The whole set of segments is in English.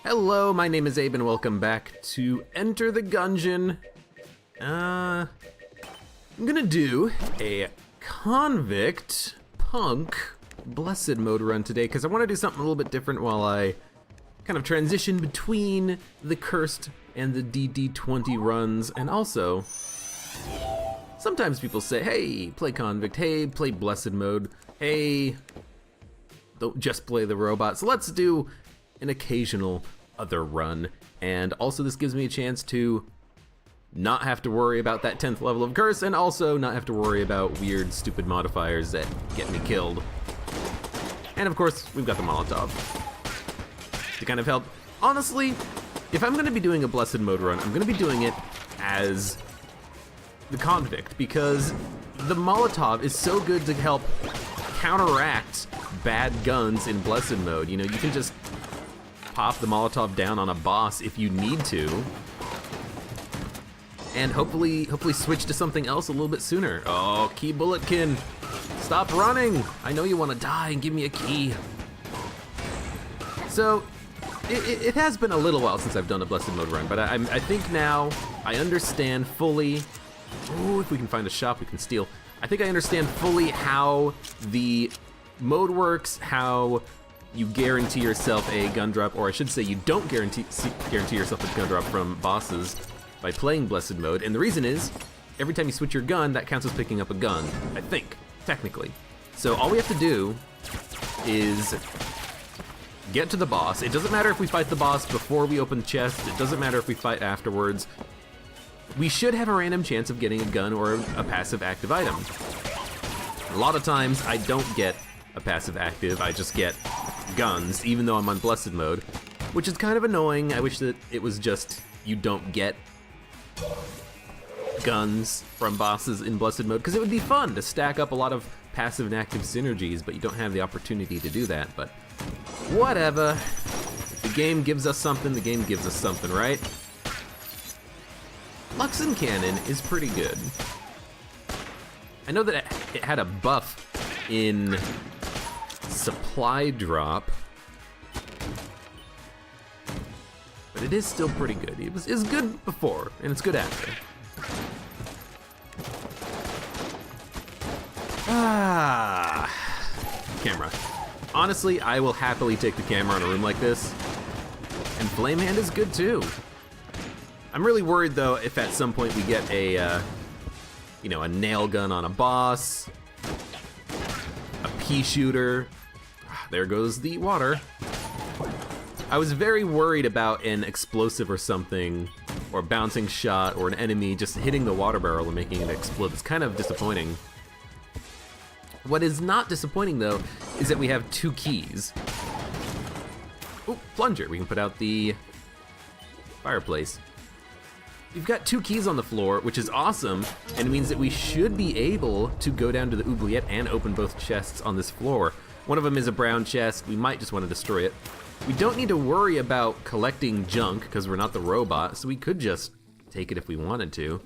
Hello, my name is Abe and welcome back to Enter the Gungeon. I'm gonna do a convict punk blessed mode run today because I want to do something a little bit different while I kind of transition between the cursed and the DD20 runs. And also, sometimes people say, hey, play convict, hey, play blessed mode, hey, don't just play the robot. So let's do an occasional other run. And also this gives me a chance to not have to worry about that 10th level of curse, and also not have to worry about weird, stupid modifiers that get me killed. And of course, we've got the Molotov to kind of help. Honestly, if I'm gonna be doing a blessed mode run, I'm gonna be doing it as the convict, because the Molotov is so good to help counteract bad guns in blessed mode. You know, you can just pop the Molotov down on a boss if you need to, and hopefully switch to something else a little bit sooner. Oh, Key Bulletkin, stop running! I know you want to die and give me a key. So, it has been a little while since I've done a blessed mode run, but I think now I understand fully. Oh, if we can find a shop we can steal. I think I understand fully how the mode works, how you guarantee yourself a gun drop, or I should say you don't guarantee yourself a gun drop from bosses by playing blessed mode. And the reason is, every time you switch your gun, that counts as picking up a gun, I think, technically. So all we have to do is get to the boss. It doesn't matter if we fight the boss before we open the chest, it doesn't matter if we fight afterwards. We should have a random chance of getting a gun or a passive active item. A lot of times I don't get a passive active, I just get guns, even though I'm on blessed mode, which is kind of annoying. I wish that it was just you don't get guns from bosses in blessed mode, because it would be fun to stack up a lot of passive and active synergies, but you don't have the opportunity to do that. But whatever. If the game gives us something, the game gives us something, right? Luxon Cannon is pretty good. I know that it had a buff in supply drop, but it is still pretty good. It was good before, and it's good after. Camera. Honestly, I will happily take the camera in a room like this, and Flame Hand is good too. I'm really worried though if at some point we get a, you know, a nail gun on a boss, a pea shooter. There goes the water. I was very worried about an explosive or something, or a bouncing shot, or an enemy just hitting the water barrel and making it explode. It's kind of disappointing. What is not disappointing though is that we have two keys. Ooh, plunger. We can put out the fireplace. We've got two keys on the floor, which is awesome, and it means that we should be able to go down to the oubliette and open both chests on this floor. One of them is a brown chest. We might just want to destroy it. We don't need to worry about collecting junk because we're not the robot, so we could just take it if we wanted to.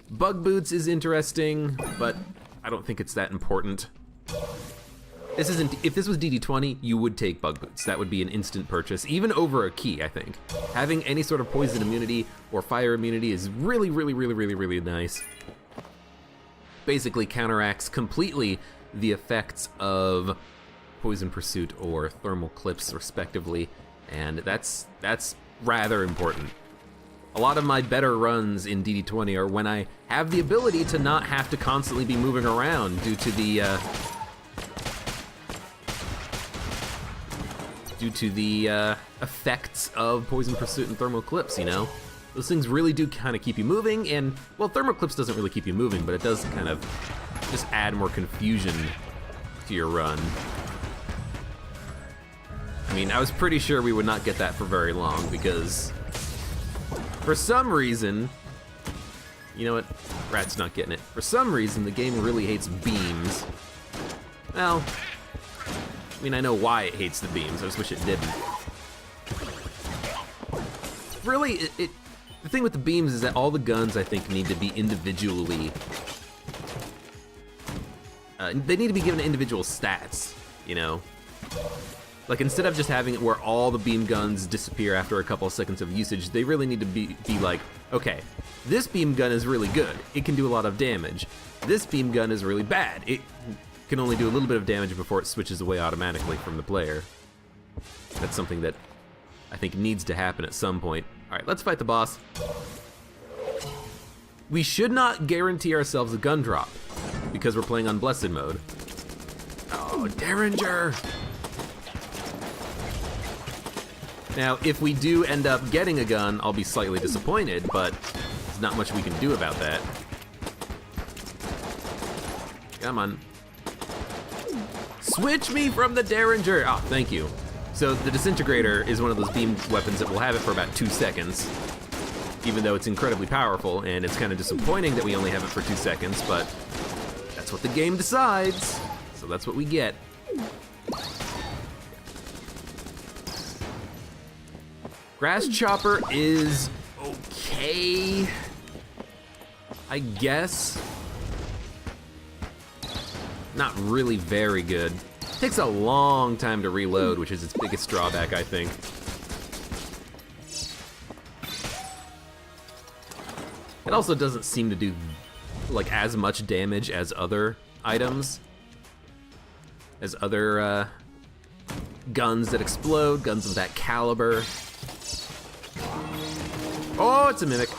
Bug boots is interesting, but I don't think it's that important. This isn't, if this was DD20, you would take bug boots. That would be an instant purchase, even over a key, I think. Having any sort of poison immunity or fire immunity is really, really, really, really, really nice. Basically counteracts completely the effects of poison pursuit or thermal clips, respectively, and that's rather important. A lot of my better runs in DD20 are when I have the ability to not have to constantly be moving around due to the effects of poison pursuit and thermal clips, you know? Those things really do kind of keep you moving, and, well, thermal clips doesn't really keep you moving, but it does kind of just add more confusion to your run. I mean, I was pretty sure we would not get that for very long, because for some reason, you know what, Rat's not getting it. For some reason, the game really hates beams. Well, I mean, I know why it hates the beams, I just wish it didn't. Really, the thing with the beams is that all the guns, I think, need to be individually, they need to be given individual stats, you know? Like, instead of just having it where all the beam guns disappear after a couple of seconds of usage, they really need to be like, okay, this beam gun is really good. It can do a lot of damage. This beam gun is really bad. It can only do a little bit of damage before it switches away automatically from the player. That's something that I think needs to happen at some point. All right, let's fight the boss. We should not guarantee ourselves a gun drop because we're playing on Blessed mode. Oh, Derringer! Now, if we do end up getting a gun, I'll be slightly disappointed, but there's not much we can do about that. Come on. Switch me from the Derringer! Oh, thank you. So the Disintegrator is one of those beam weapons that will have it for about 2 seconds, even though it's incredibly powerful, and it's kind of disappointing that we only have it for 2 seconds, but that's what the game decides, so that's what we get. Grass Chopper is okay, I guess. Not really very good. Takes a long time to reload, which is its biggest drawback, I think. It also doesn't seem to do like as much damage as other items, as other guns that explode, guns of that caliber. Oh, it's a Mimic.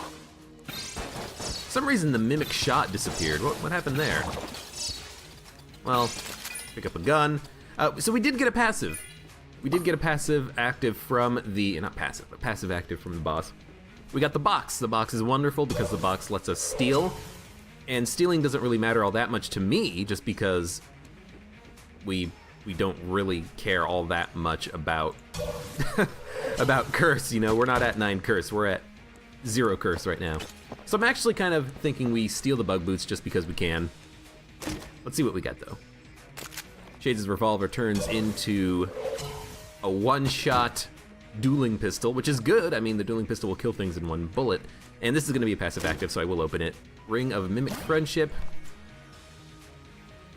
For some reason the Mimic shot disappeared. What happened there? Well, pick up a gun. So we did get a passive. We did get a passive active from the, not passive, but passive active from the boss. We got the box. The box is wonderful because the box lets us steal. And stealing doesn't really matter all that much to me, just because we don't really care all that much about about curse, you know. We're not at 9 curse, we're at 0 curse right now. So I'm actually kind of thinking we steal the bug boots just because we can. Let's see what we got though. Shades' revolver turns into a one-shot dueling pistol, which is good. I mean, the dueling pistol will kill things in 1 bullet. And this is gonna be a passive active, so I will open it. Ring of Mimic Friendship.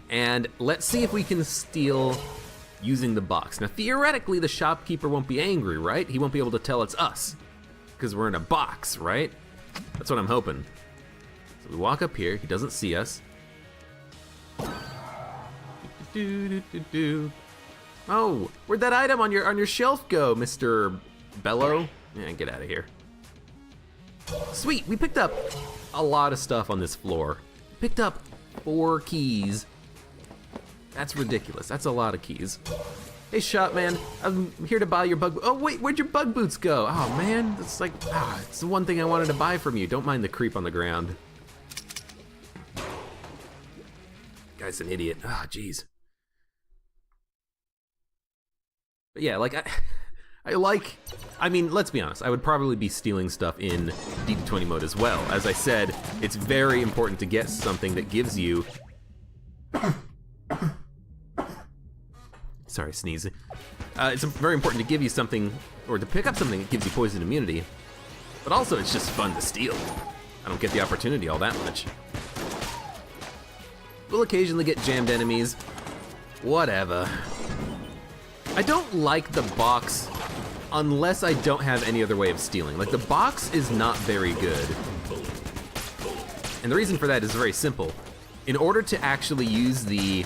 And let's see if we can steal using the box. Now, theoretically, the shopkeeper won't be angry, right? He won't be able to tell it's us, because we're in a box, right? That's what I'm hoping. So we walk up here, he doesn't see us. Oh, where'd that item on your shelf go, Mr. Bellow? Yeah, get out of here. Sweet, we picked up a lot of stuff on this floor. Picked up 4 keys. That's ridiculous. That's a lot of keys. Hey, Shopman, I'm here to buy your bug. Oh wait, where'd your bug boots go? Oh man, it's like, it's the one thing I wanted to buy from you. Don't mind the creep on the ground. Guy's an idiot. Ah, jeez. But yeah, like I mean, let's be honest, I would probably be stealing stuff in DD20 mode as well. As I said, it's very important to get something that gives you... Sorry, sneezing. It's very important to give you something, or to pick up something that gives you poison immunity. But also, it's just fun to steal. I don't get the opportunity all that much. We'll occasionally get jammed enemies. Whatever. I don't like the box unless I don't have any other way of stealing. Like, the box is not very good. And the reason for that is very simple. In order to actually use the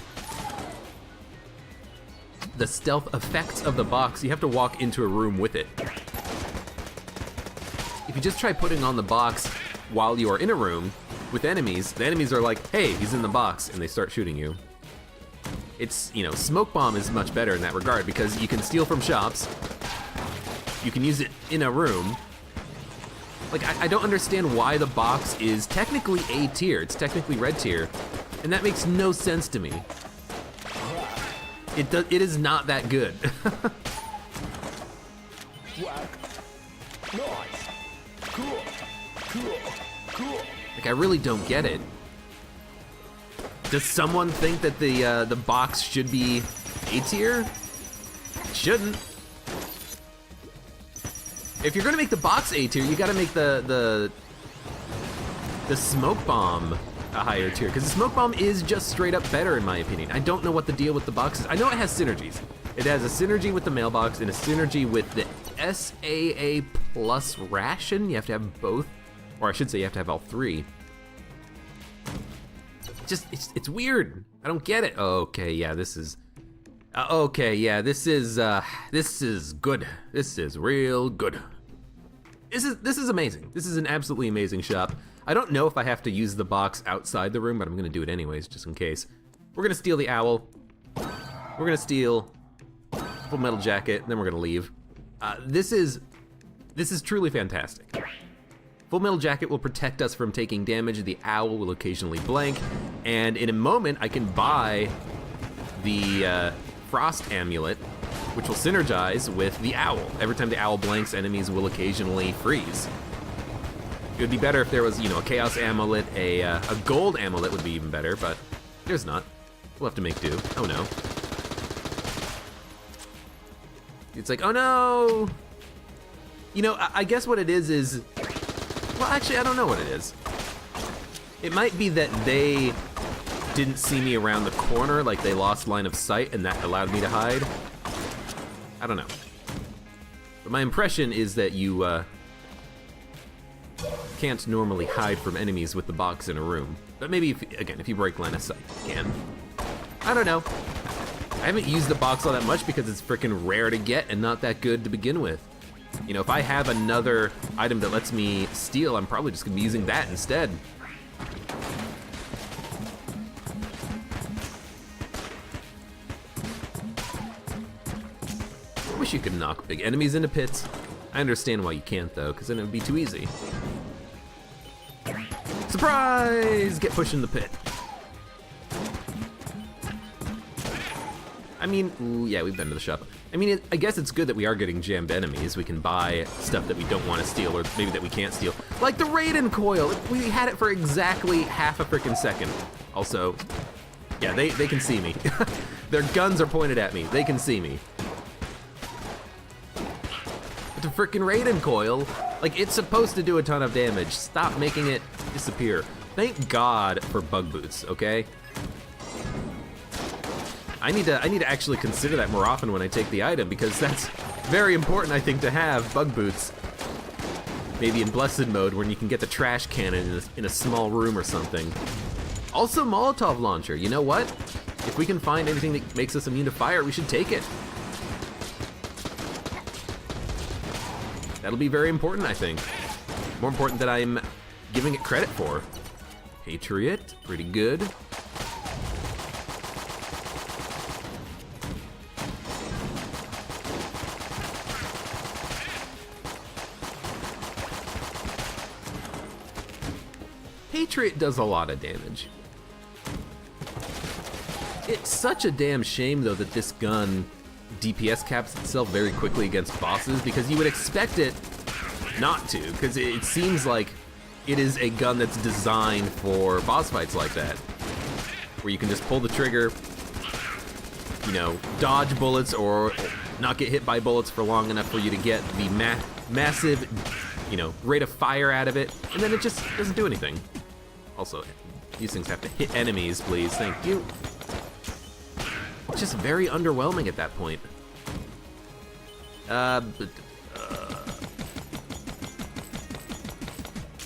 stealth effects of the box, you have to walk into a room with it. If you just try putting on the box while you are in a room with enemies, the enemies are like, hey, he's in the box, and they start shooting you. It's, you know, Smoke Bomb is much better in that regard because you can steal from shops, you can use it in a room. Like, I don't understand why the box is technically A tier, it's technically red tier, and that makes no sense to me. It is not that good. Like, I really don't get it. Does someone think that the box should be A tier? It shouldn't. If you're gonna make the box A tier, you gotta make the Smoke Bomb a higher tier, because the Smoke Bomb is just straight up better in my opinion. I don't know what the deal with the box is. I know it has synergies. It has a synergy with the mailbox and a synergy with the SAA plus ration. You have to have both, or I should say you have to have all three. It's weird. I don't get it. Okay, yeah, this is good. This is real good. This is amazing. This is an absolutely amazing shop. I don't know if I have to use the box outside the room, but I'm gonna do it anyways, just in case. We're gonna steal the owl. We're gonna steal Full Metal Jacket, and then we're gonna leave. This is truly fantastic. Full Metal Jacket will protect us from taking damage. The owl will occasionally blank, and in a moment I can buy the Frost Amulet, which will synergize with the owl. Every time the owl blanks, enemies will occasionally freeze. It would be better if there was, a Chaos Amulet, a Gold Amulet would be even better, but there's not. We'll have to make do. Oh no. It's like, oh no! I guess what it is, well, actually, I don't know what it is. It might be that they didn't see me around the corner, like they lost line of sight, and that allowed me to hide. I don't know. But my impression is that you can't normally hide from enemies with the box in a room. But maybe, if you break line of sight, you can. I don't know. I haven't used the box all that much because it's freaking rare to get and not that good to begin with. If I have another item that lets me steal, I'm probably just gonna be using that instead. I wish you could knock big enemies into pits. I understand why you can't though, because then it would be too easy. Surprise! Get pushed in the pit. I mean, ooh, yeah, we've been to the shop. I mean, I guess it's good that we are getting jammed enemies. We can buy stuff that we don't want to steal, or maybe that we can't steal. Like the Raiden coil, we had it for exactly half a freaking second. Also, yeah, they can see me. Their guns are pointed at me, they can see me. But the freaking Raiden coil, like it's supposed to do a ton of damage. Stop making it disappear. Thank God for bug boots, okay? I need to actually consider that more often when I take the item, because that's very important, I think, to have bug boots. Maybe in Blessed mode, when you can get the trash cannon in a small room or something. Also, Molotov launcher. You know what? If we can find anything that makes us immune to fire, we should take it. That'll be very important, I think. More important than I'm giving it credit for. Patriot, pretty good. Patriot does a lot of damage. It's such a damn shame though that this gun DPS caps itself very quickly against bosses, because you would expect it not to, because it seems like it is a gun that's designed for boss fights like that, where you can just pull the trigger, dodge bullets or not get hit by bullets for long enough for you to get the massive, rate of fire out of it, and then it just doesn't do anything. Also, these things have to hit enemies, please. Thank you. It's just very underwhelming at that point.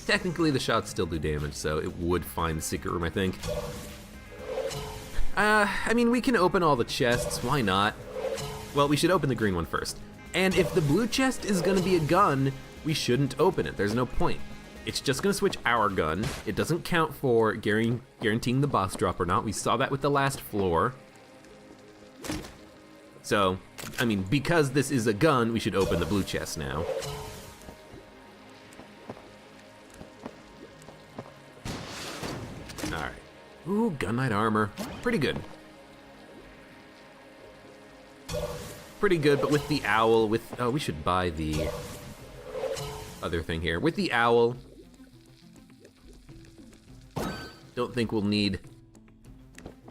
Technically, the shots still do damage, so it would find the secret room, I think. I mean, we can open all the chests. Why not? Well, we should open the green one first. And if the blue chest is gonna be a gun, we shouldn't open it. There's no point. It's just gonna switch our gun. It doesn't count for guaranteeing the boss drop or not. We saw that with the last floor. So, I mean, because this is a gun, we should open the blue chest now. Alright. Ooh, Gun Knight armor. Pretty good. Pretty good, but with the owl, oh, we should buy the other thing here. With the owl, don't think we'll need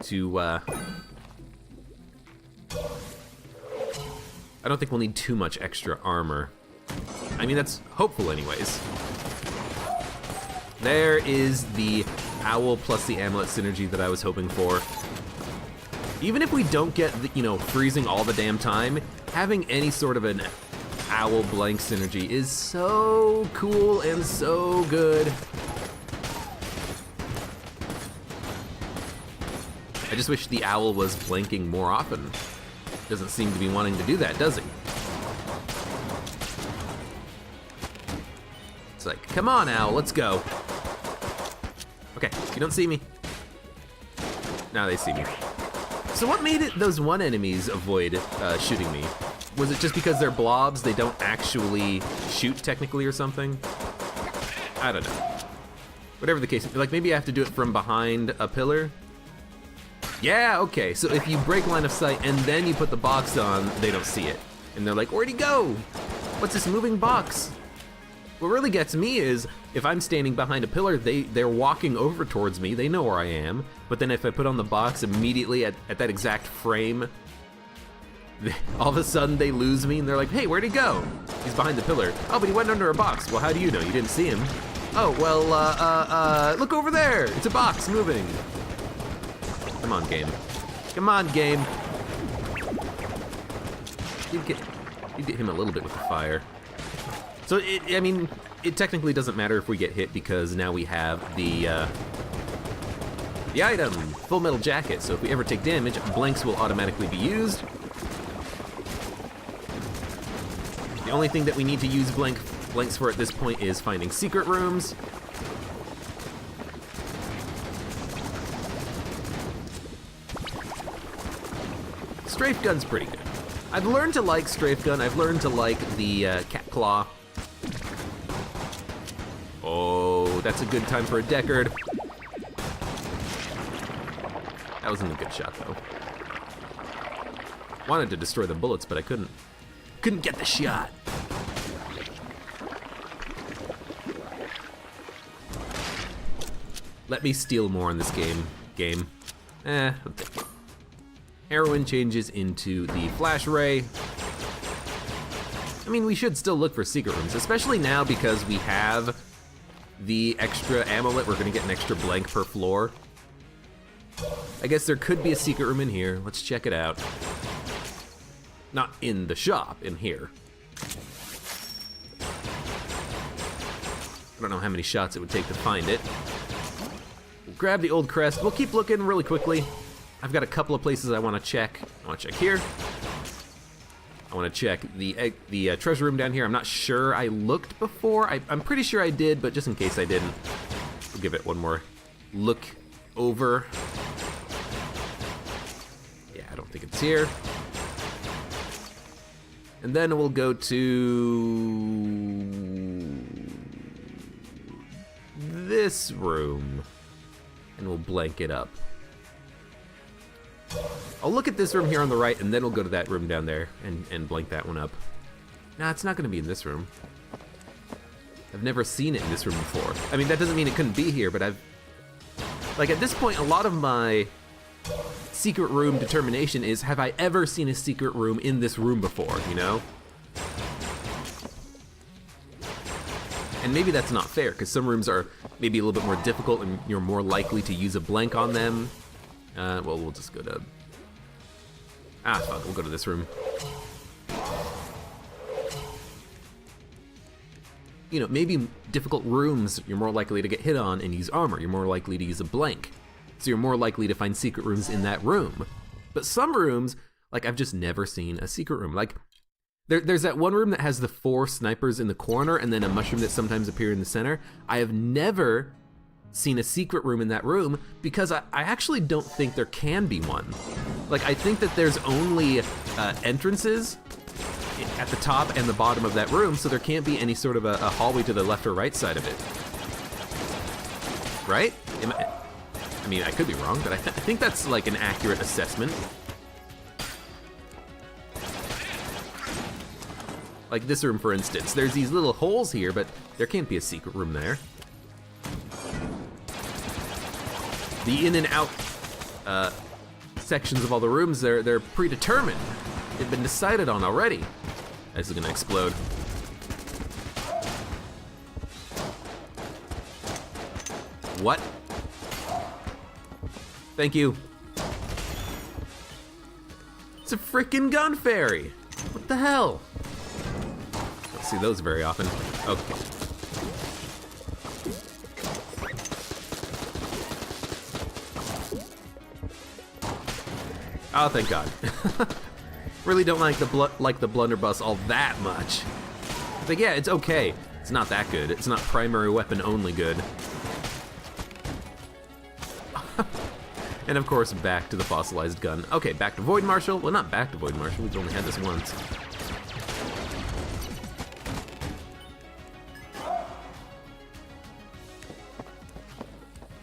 to, I don't think we'll need too much extra armor. I mean, that's hopeful anyways. There is the owl plus the amulet synergy that I was hoping for. Even if we don't get, freezing all the damn time, having any sort of an owl blank synergy is so cool and so good. I just wish the owl was blanking more often. Doesn't seem to be wanting to do that, does he? It's like, come on, owl, let's go. Okay, you don't see me. Now they see me. So what made it those one enemies avoid shooting me? Was it just because they're blobs, they don't actually shoot technically or something? I don't know. Whatever the case, like maybe I have to do it from behind a pillar? Yeah, okay, so if you break line of sight and then you put the box on, they don't see it. And they're like, where'd he go? What's this moving box? What really gets me is, if I'm standing behind a pillar, they're walking over towards me, they know where I am, but then if I put on the box immediately at that exact frame, all of a sudden they lose me and they're like, hey, where'd he go? He's behind the pillar. Oh, but he went under a box. Well, how do you know? You didn't see him. Oh, well, look over there. It's a box moving. Come on, game. Come on, game. You'd get him a little bit with the fire. So, it technically doesn't matter if we get hit because now we have the item, Full Metal Jacket. So if we ever take damage, blanks will automatically be used. The only thing that we need to use blanks for at this point is finding secret rooms. Strafe gun's pretty good. I've learned to like strafe gun. I've learned to like the cat claw. Oh, that's a good time for a Deckard. That wasn't a good shot though. Wanted to destroy the bullets, but I couldn't. Couldn't get the shot. Let me steal more in this game. Okay. Heroin changes into the flash ray. I mean, we should still look for secret rooms, especially now because we have the extra amulet. We're gonna get an extra blank per floor. I guess there could be a secret room in here. Let's check it out. Not in the shop, in here. I don't know how many shots it would take to find it. We'll grab the old crest. We'll keep looking really quickly. I've got a couple of places I want to check. I want to check here. I want to check the treasure room down here. I'm not sure I looked before. I'm pretty sure I did, but just in case I didn't, we'll give it one more look over. Yeah, I don't think it's here. And then we'll go to this room, and we'll blank it up. I'll look at this room here on the right, and then we'll go to that room down there and blank that one up. Nah, it's not gonna be in this room. I've never seen it in this room before. I mean, that doesn't mean it couldn't be here, but like at this point, a lot of my secret room determination is, have I ever seen a secret room in this room before, you know? And maybe that's not fair, because some rooms are maybe a little bit more difficult and you're more likely to use a blank on them. Well, we'll just go to... fuck, we'll go to this room. You know, maybe difficult rooms you're more likely to get hit on and use armor. You're more likely to use a blank. So you're more likely to find secret rooms in that room. But some rooms, like I've just never seen a secret room. Like, there's that one room that has the 4 snipers in the corner and then a mushroom that sometimes appear in the center. I have never seen a secret room in that room because I actually don't think there can be one. Like, I think that there's only entrances at the top and the bottom of that room, so there can't be any sort of a hallway to the left or right side of it. Right? I mean, I could be wrong, but I think that's like an accurate assessment. Like this room, for instance, there's these little holes here, but there can't be a secret room there. The in and out sections of all the rooms, they're predetermined. They've been decided on already. This is gonna explode. What? Thank you. a freaking gun fairy! What the hell? Don't see those very often. Okay. Oh, thank God. Really don't like the blunderbuss all that much. But yeah, it's okay. It's not that good. It's not primary weapon only good. And of course, back to the fossilized gun. Okay, back to Void Marshal. Well, not back to Void Marshal. We've only had this once.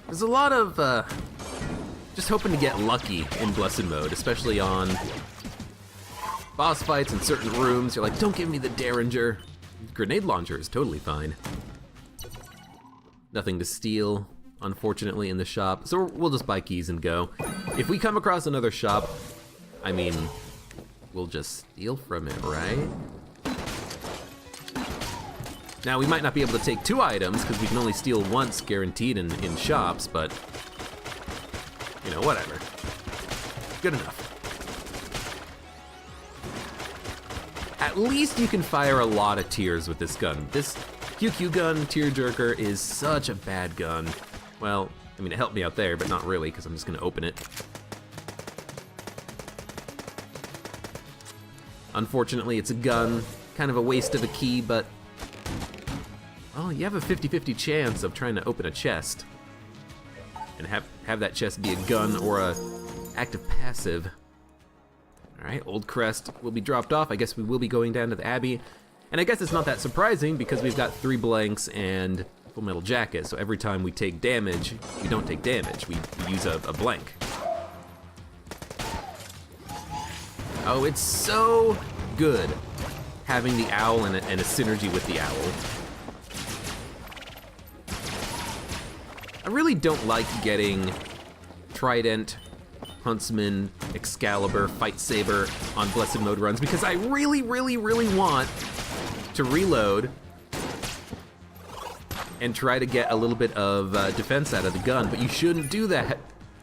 There's a lot of just hoping to get lucky in Blessed Mode, especially on boss fights in certain rooms. You're like, don't give me the Derringer. Grenade launcher is totally fine. Nothing to steal, unfortunately, in the shop, so we'll just buy keys and go. If we come across another shop, I mean, we'll just steal from it, right? Now, we might not be able to take 2 items, because we can only steal once guaranteed in shops, but, you know, whatever. Good enough. At least you can fire a lot of tears with this gun. This QQ gun, Tearjerker, is such a bad gun. Well, I mean, it helped me out there, but not really, because I'm just gonna open it. Unfortunately, it's a gun, kind of a waste of a key, but oh, you have a 50-50 chance of trying to open a chest and have that chest be a gun or a active passive. All right, Old Crest will be dropped off. I guess we will be going down to the Abbey. And I guess it's not that surprising because we've got 3 blanks and Full Metal Jacket. So every time we take damage, we don't take damage. We use a blank. Oh, it's so good having the owl and a synergy with the owl. I really don't like getting Trident, Huntsman, Excalibur, Fight Saber on Blessed Mode runs because I really, really, really want to reload and try to get a little bit of defense out of the gun, but you shouldn't do that.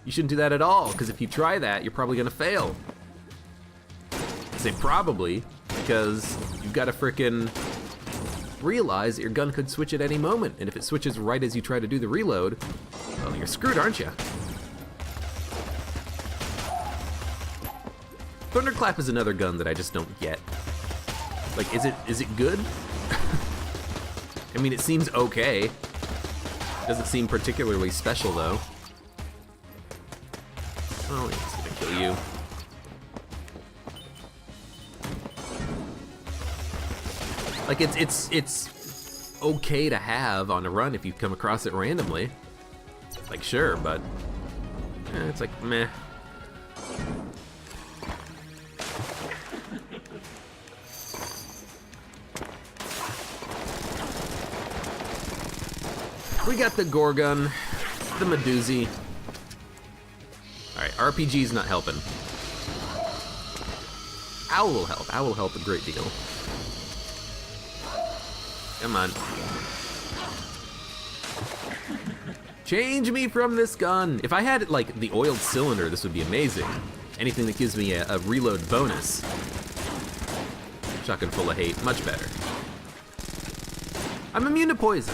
You shouldn't do that at all, because if you try that, you're probably gonna fail. I say probably, because you've got to frickin' realize that your gun could switch at any moment, and if it switches right as you try to do the reload, well, you're screwed, aren't you? Thunderclap is another gun that I just don't get. Like, is it good? I mean, it seems okay. Doesn't seem particularly special, though. Oh, it's gonna kill you. Like, it's okay to have on a run if you come across it randomly. Like, sure, but it's like, meh. We got the Gorgon, the Medusi. All right, RPG's not helping. Owl will help. Owl will help a great deal. Come on. Change me from this gun. If I had, like, the oiled cylinder, this would be amazing. Anything that gives me a reload bonus. Shotgun full of hate, much better. I'm immune to poison.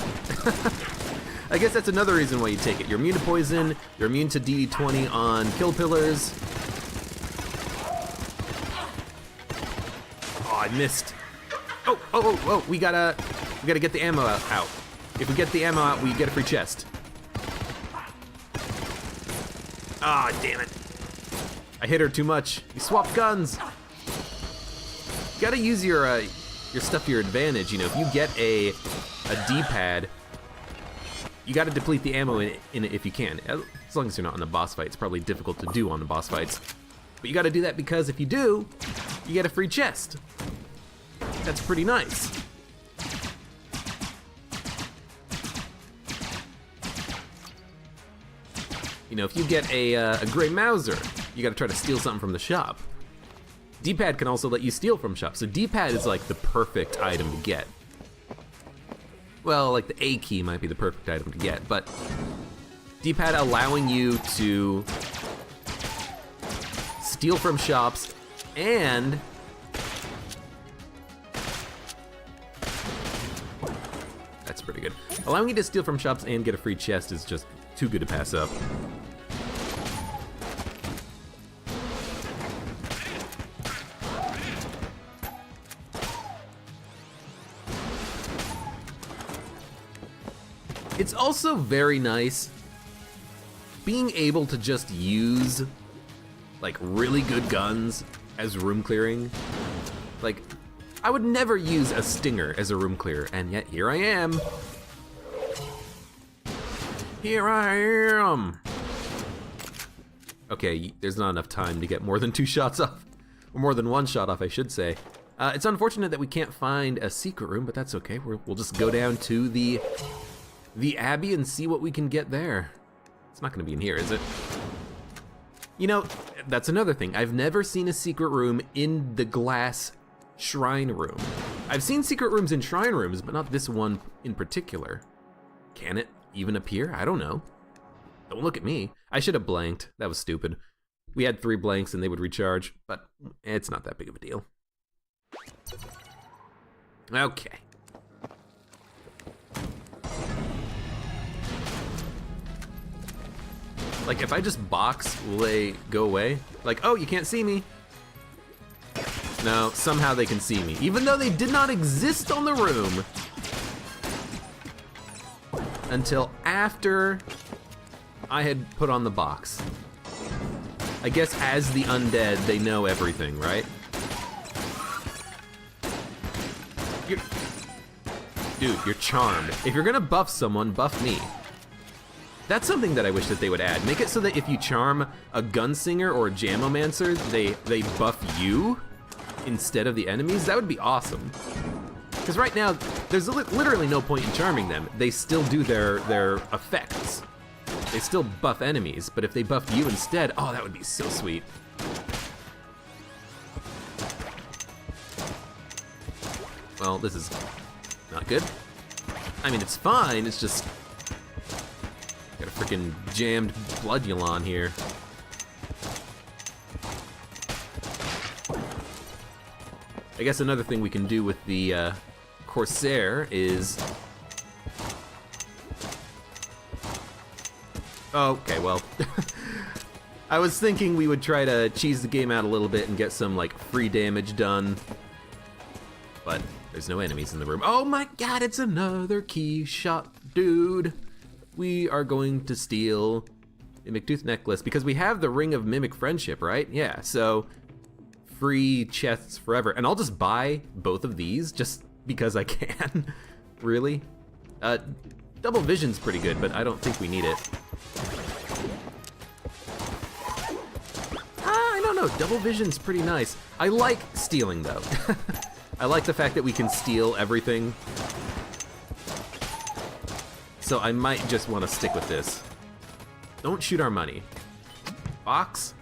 I guess that's another reason why you take it. You're immune to poison, you're immune to DD20 on kill pillars. Oh, I missed. Oh, we gotta get the ammo out. If we get the ammo out, we get a free chest. Ah, damn it. I hit her too much. You swapped guns. You gotta use your stuff to your advantage. You know, if you get a D-pad, you gotta deplete the ammo in it if you can. As long as you're not on the boss fight. It's probably difficult to do on the boss fights. But you gotta do that because if you do, you get a free chest. That's pretty nice. You know, if you get a Grey Mauser, you gotta try to steal something from the shop. D-pad can also let you steal from shops, so D-pad is like the perfect item to get. Well, like the A key might be the perfect item to get, but D-pad allowing you to steal from shops And that's pretty good. Allowing you to steal from shops and get a free chest is just too good to pass up. It's also very nice being able to just use like really good guns as room clearing. Like, I would never use a stinger as a room clear, and yet here I am. Here I am. Okay, there's not enough time to get more than 2 shots off, or more than 1 shot off, I should say. It's unfortunate that we can't find a secret room, but that's okay. We'll just go down to the Abbey and see what we can get there. It's not gonna be in here, is it? You know, that's another thing. I've never seen a secret room in the glass shrine room. I've seen secret rooms in shrine rooms, but not this one in particular. Can it even appear? I don't know. Don't look at me. I should have blanked. That was stupid. We had 3 blanks and they would recharge, but it's not that big of a deal. Okay. Like, if I just box, will they go away? Like, oh, you can't see me. No, somehow they can see me, even though they did not exist on the room until after I had put on the box. I guess as the undead, they know everything, right? Dude, you're charmed. If you're gonna buff someone, buff me. That's something that I wish that they would add. Make it so that if you charm a gunslinger or a jamomancer, they buff you instead of the enemies. That would be awesome. Because right now, there's literally no point in charming them. They still do their effects. They still buff enemies, but if they buff you instead, oh, that would be so sweet. Well, this is not good. I mean, it's fine, it's just got a freaking jammed Bloodulon here. I guess another thing we can do with the Corsair is... Okay, well, I was thinking we would try to cheese the game out a little bit and get some like free damage done, but there's no enemies in the room. Oh my god, it's another key shot, dude. We are going to steal a Mimic necklace because we have the Ring of Mimic Friendship, right? Yeah, so free chests forever. And I'll just buy both of these just because I can, really. Double Vision's pretty good, but I don't think we need it. I don't know, Double Vision's pretty nice. I like stealing though. I like the fact that we can steal everything. So I might just want to stick with this. Don't shoot our money. Box.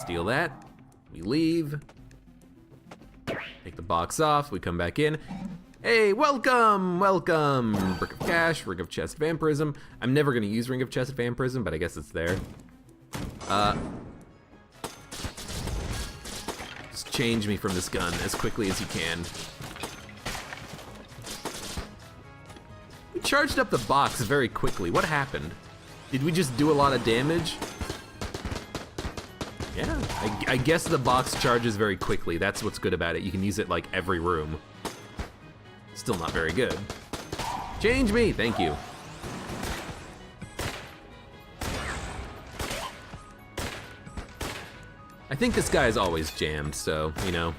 Steal that. We leave. Take the box off, we come back in. Hey, welcome, welcome! Brick of Cash, Ring of Chest Vampirism. I'm never gonna use Ring of Chest Vampirism, but I guess it's there. Just change me from this gun as quickly as you can. We charged up the box very quickly. What happened? Did we just do a lot of damage? Yeah, I guess the box charges very quickly. That's what's good about it. You can use it like every room. Still not very good. Change me, thank you. I think this guy is always jammed, so, you know,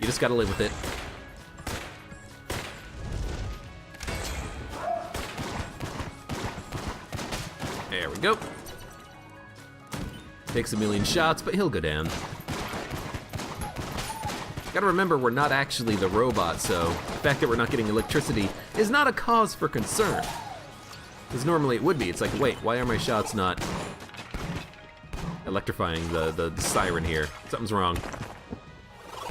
you just gotta live with it. There we go. Takes a million shots, but he'll go down. Gotta remember, we're not actually the robot, so the fact that we're not getting electricity is not a cause for concern. Because normally it would be. It's like, wait, why are my shots not electrifying the siren here? Something's wrong.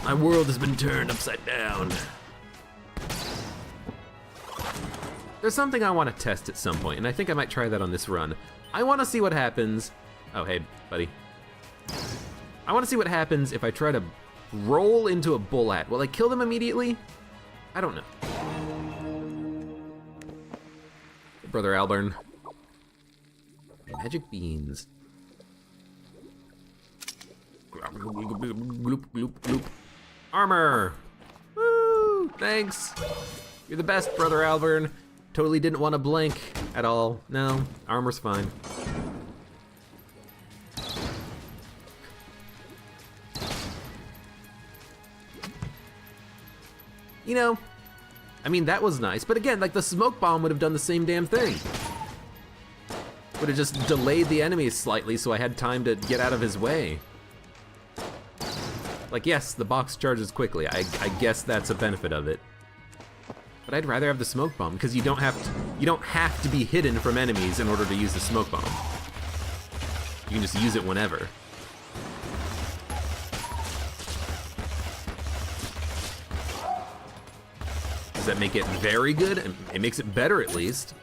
My world has been turned upside down. There's something I want to test at some point, and I think I might try that on this run. I want to see what happens. Oh, hey, buddy. I want to see what happens if I try to roll into a bullet. Will I kill them immediately? I don't know. Brother Albern. Magic beans. Gloop, gloop, gloop. Armor! Woo! Thanks. You're the best, Brother Albern. Totally didn't want to blink at all. No, armor's fine. You know, I mean, that was nice, but again, like the smoke bomb would have done the same damn thing. Would have just delayed the enemy slightly so I had time to get out of his way. Like, yes, the box charges quickly. I guess that's a benefit of it. But I'd rather have the smoke bomb because you don't have to be hidden from enemies in order to use the smoke bomb. You can just use it whenever. Does that make it very good? It makes it better at least.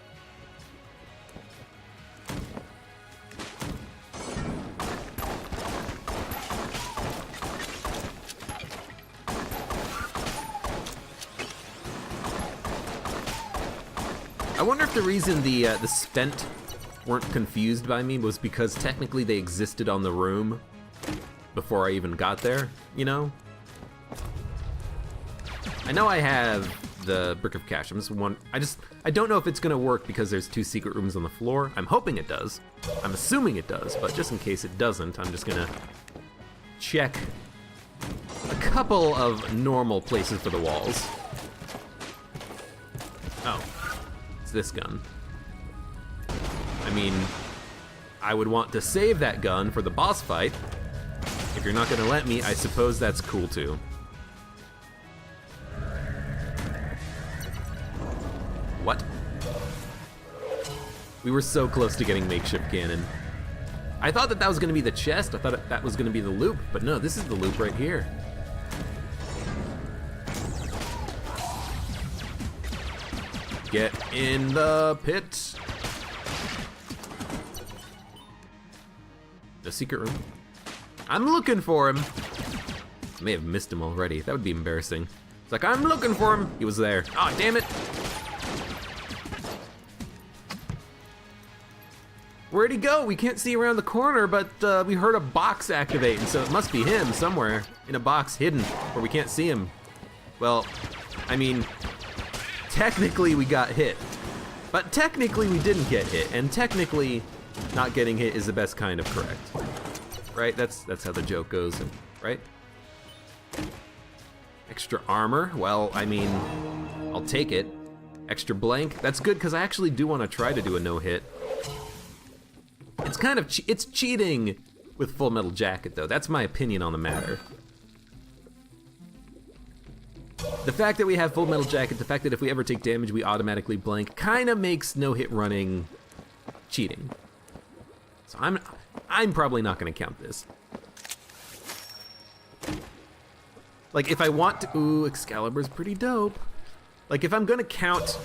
I wonder if the reason the spent weren't confused by me was because technically they existed on the room before I even got there, you know? I know I have the Brick of Cash. I don't know if it's gonna work because there's 2 secret rooms on the floor. I'm hoping it does. I'm assuming it does, but just in case it doesn't, I'm just gonna check a couple of normal places for the walls. Oh, it's this gun. I mean, I would want to save that gun for the boss fight. If you're not gonna let me, I suppose that's cool too. What? We were so close to getting makeshift cannon. I thought that was gonna be the chest. I thought that was gonna be the loop, but no, this is the loop right here. Get in the pit. The secret room. I'm looking for him. I may have missed him already. That would be embarrassing. It's like, I'm looking for him. He was there. Oh, damn it. Where'd he go? We can't see around the corner, but we heard a box activate, and so it must be him somewhere in a box hidden where we can't see him. Well, I mean, technically we got hit, but technically we didn't get hit, and technically not getting hit is the best kind of correct. Right? That's how the joke goes, right? Extra armor, well, I mean, I'll take it. Extra blank, that's good because I actually do want to try to do a no-hit. It's kind of, it's cheating with Full Metal Jacket though. That's my opinion on the matter. The fact that we have Full Metal Jacket, the fact that if we ever take damage we automatically blank, kind of makes no-hit running cheating. So I'm probably not gonna count this. Like if I want to, ooh, Excalibur's pretty dope. Like if I'm gonna count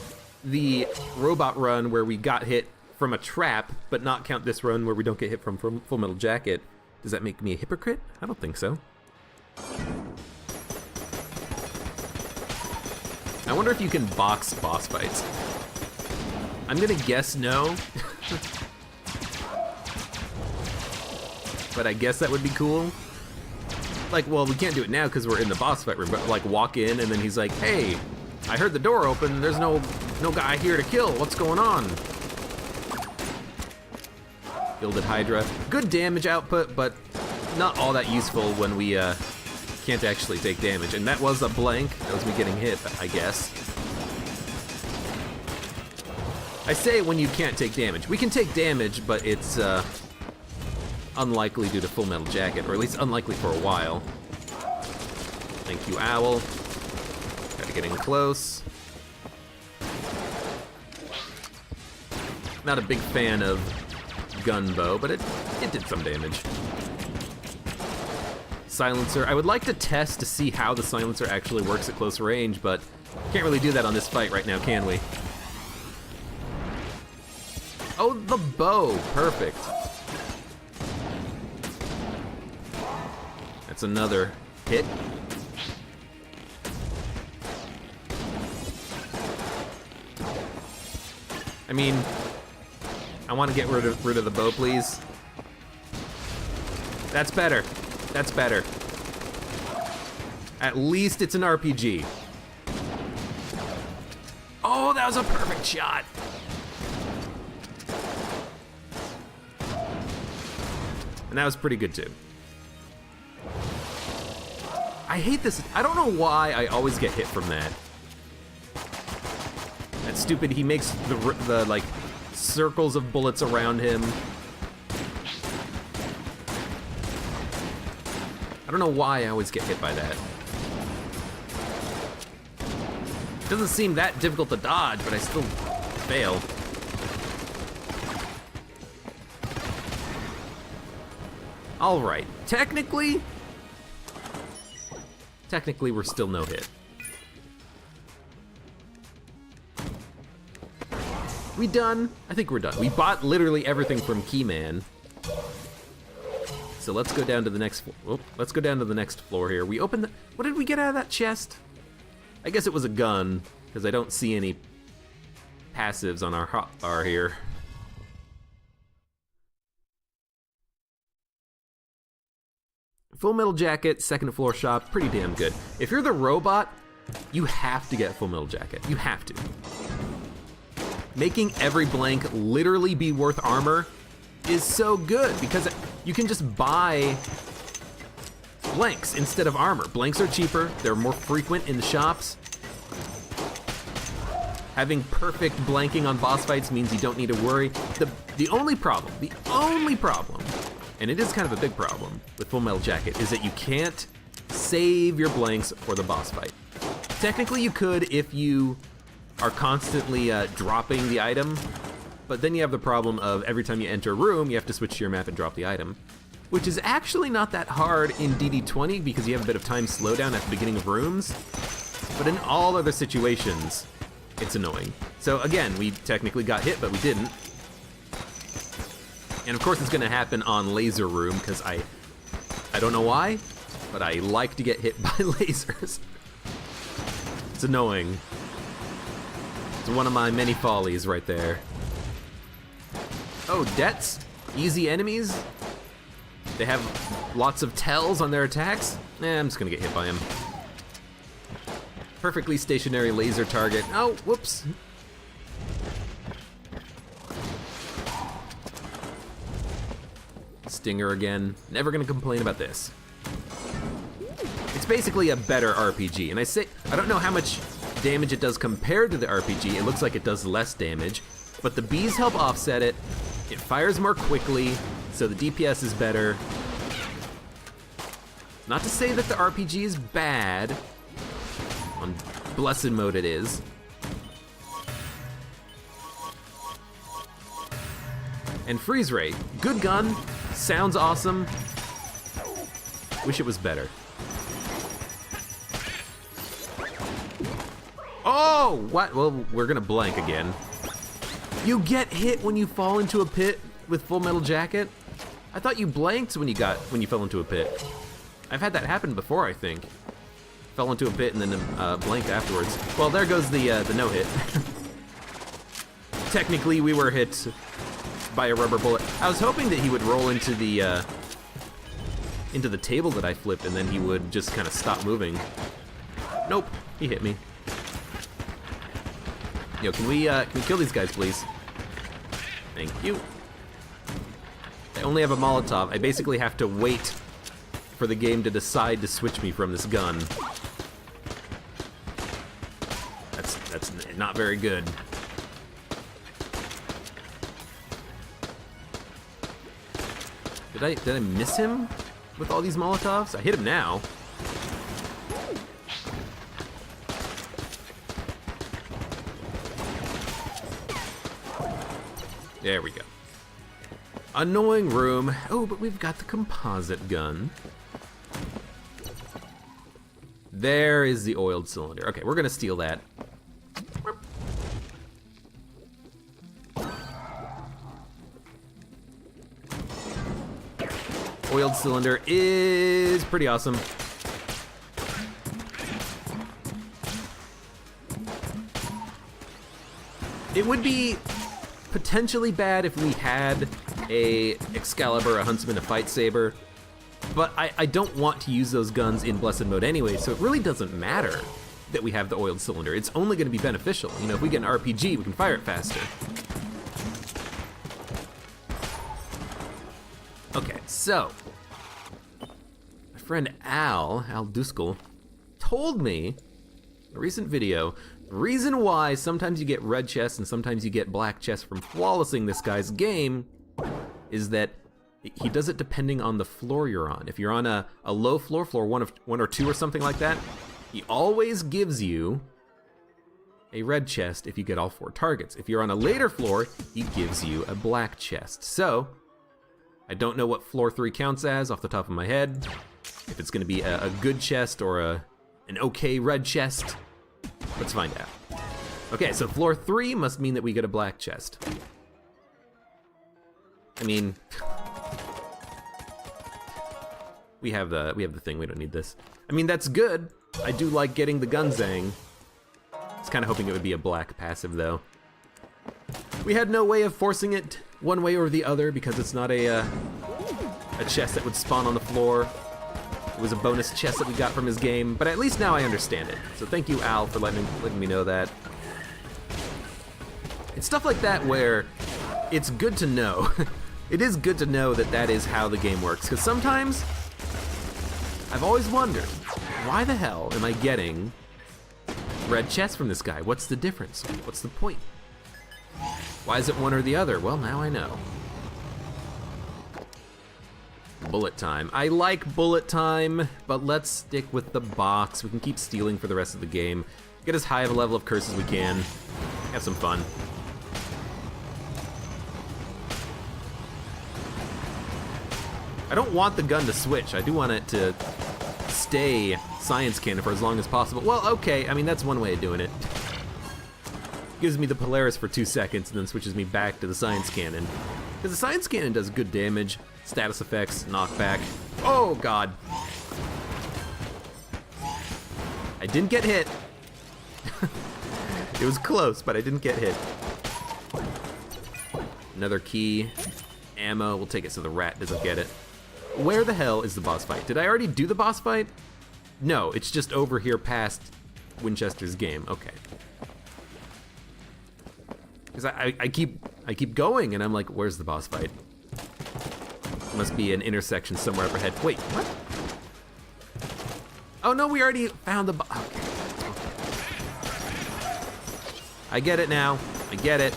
the robot run where we got hit from a trap, but not count this run where we don't get hit from Full Metal Jacket, does that make me a hypocrite? I don't think so. I wonder if you can box boss fights. I'm gonna guess no. But I guess that would be cool. Like, well, we can't do it now because we're in the boss fight room, but like walk in and then he's like, hey, I heard the door open, there's no guy here to kill, what's going on? Gilded Hydra. Good damage output, but not all that useful when we can't actually take damage. And that was a blank. That was me getting hit, I guess. I say when you can't take damage. We can take damage, but it's unlikely due to Full Metal Jacket, or at least unlikely for a while. Thank you, Owl. Gotta get in close. Not a big fan of gunbow, but it did some damage. Silencer. I would like to test to see how the silencer actually works at close range, but can't really do that on this fight right now, can we? Oh, the bow. Perfect. That's another hit. I mean, I want to get rid of the bow, please. That's better. That's better. At least it's an RPG. Oh, that was a perfect shot. And that was pretty good too. I hate this. I don't know why I always get hit from that. That's stupid. He makes the like circles of bullets around him. I don't know why I always get hit by that. It doesn't seem that difficult to dodge, but I still fail. All right, technically we're still no hit. We done? I think we're done. We bought literally everything from Keyman. So let's go down to the next let's go down to the next floor here. We opened the, what did we get out of that chest? I guess it was a gun, because I don't see any passives on our hotbar here. Full Metal Jacket, second floor shop, pretty damn good. If you're the robot, you have to get Full Metal Jacket. You have to. Making every blank literally be worth armor is so good, because you can just buy blanks instead of armor. Blanks are cheaper, they're more frequent in the shops. Having perfect blanking on boss fights means you don't need to worry. The only problem, and it is kind of a big problem with Full Metal Jacket, is that you can't save your blanks for the boss fight. Technically you could if you are constantly dropping the item, but then you have the problem of every time you enter a room, you have to switch to your map and drop the item, which is actually not that hard in DD20 because you have a bit of time slowdown at the beginning of rooms, but in all other situations, it's annoying. So again, we technically got hit, but we didn't. And of course it's gonna happen on Laser Room, because I don't know why, but I like to get hit by lasers. It's annoying. It's one of my many follies right there. Oh, Debts? Easy enemies? They have lots of tells on their attacks? I'm just gonna get hit by him. Perfectly stationary laser target. Oh, whoops. Stinger again. Never gonna complain about this. It's basically a better RPG, and I don't know how much damage it does compared to the RPG. It looks like it does less damage, but the bees help offset it. It fires more quickly, so the DPS is better. Not to say that the RPG is bad. On Blessed mode it is. And freeze rate, good gun, sounds awesome. Wish it was better. Oh, what? Well, we're gonna blank again. You get hit when you fall into a pit with Full Metal Jacket? I thought you blanked when you fell into a pit. I've had that happen before, I think. Fell into a pit and then blanked afterwards. Well, there goes the no-hit. Technically, we were hit by a rubber bullet. I was hoping that he would roll into the table that I flipped, and then he would just kind of stop moving. Nope, he hit me. Yo, can we kill these guys, please? Thank you. I only have a Molotov. I basically have to wait for the game to decide to switch me from this gun. That's not very good. Did I miss him with all these Molotovs? I hit him now. There we go. Annoying room. Oh, but we've got the composite gun. There is the oiled cylinder. Okay, we're gonna steal that. oiled cylinder is pretty awesome. It would be potentially bad if we had a Excalibur, a Huntsman, a Fight Saber, but I don't want to use those guns in Blessed Mode anyway, so it really doesn't matter that we have the oiled cylinder. It's only gonna be beneficial. You know, if we get an RPG, we can fire it faster. Okay, so, my friend Al Duskel, told me in a recent video, the reason why sometimes you get red chests and sometimes you get black chests from flawlessing this guy's game is that he does it depending on the floor you're on. If you're on a low floor, floor one or two or something like that, he always gives you a red chest if you get all 4 targets. If you're on a later floor, he gives you a black chest. So, I don't know what floor 3 counts as off the top of my head. If it's gonna be a good chest or an okay red chest. Let's find out. Okay, so floor 3 must mean that we get a black chest. I mean, we have the thing, we don't need this. I mean, that's good. I do like getting the Gunzang. I was kind of hoping it would be a black passive though. We had no way of forcing it one way or the other because it's not a chest that would spawn on the floor. It was a bonus chest that we got from his game, but at least now I understand it. So thank you, Al, for letting me know that. It's stuff like that where it's good to know. It is good to know that that is how the game works, because sometimes I've always wondered, why the hell am I getting red chests from this guy? What's the difference? What's the point? Why is it one or the other? Well, now I know. Bullet time. I like bullet time, but let's stick with the box. We can keep stealing for the rest of the game. Get as high of a level of curse as we can. Have some fun. I don't want the gun to switch. I do want it to stay Science Cannon for as long as possible. Well, okay, I mean, that's one way of doing it. Gives me the Polaris for 2 seconds and then switches me back to the Science Cannon. Because the Science Cannon does good damage, status effects, knockback. Oh, God. I didn't get hit. It was close, but I didn't get hit. Another key. Ammo, we'll take it so the rat doesn't get it. Where the hell is the boss fight? Did I already do the boss fight? No, it's just over here past Winchester's game. Okay. Because I keep going and I'm like, where's the boss fight? Must be an intersection somewhere up ahead. Wait, what? Oh no, we already found the okay. I get it now. I get it.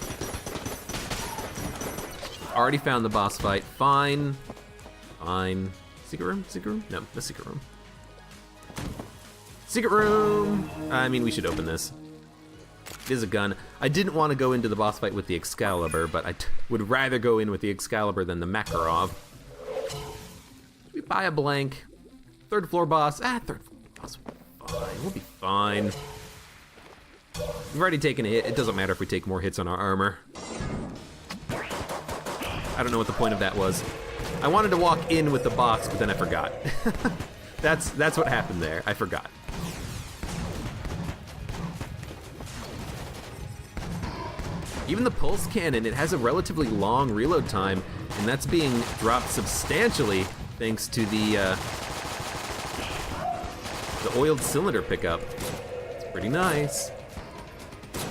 Already found the boss fight. Fine. Fine. Secret room? Secret room? No, the secret room. Secret room! I mean, we should open this. It is a gun. I didn't want to go into the boss fight with the Excalibur, but I would rather go in with the Excalibur than the Makarov. We buy a blank. 3rd floor boss. Third floor boss. Fine. We'll be fine. We've already taken a hit. It doesn't matter if we take more hits on our armor. I don't know what the point of that was. I wanted to walk in with the box, but then I forgot. That's what happened there. I forgot. Even the pulse cannon, it has a relatively long reload time, and that's being dropped substantially thanks to the oiled cylinder pickup. It's pretty nice.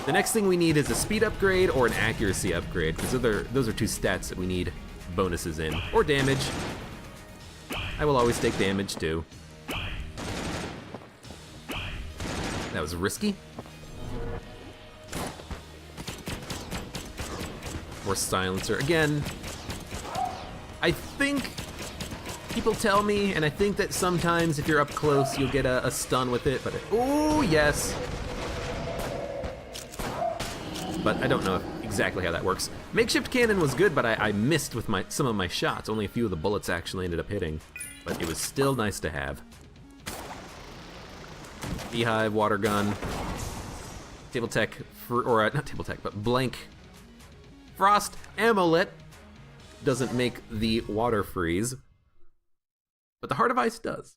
The next thing we need is a speed upgrade or an accuracy upgrade, because those are 2 stats that we need bonuses in. Or damage. I will always take damage too. That was risky. Or silencer. Again, I think people tell me, and I think that sometimes if you're up close, you'll get a stun with it, but oh yes. But I don't know exactly how that works. Makeshift cannon was good, but I missed with some of my shots. Only a few of the bullets actually ended up hitting, but it was still nice to have. Beehive, water gun, table tech, not table tech, but blank. Frost amulet doesn't make the water freeze. But the Heart of Ice does.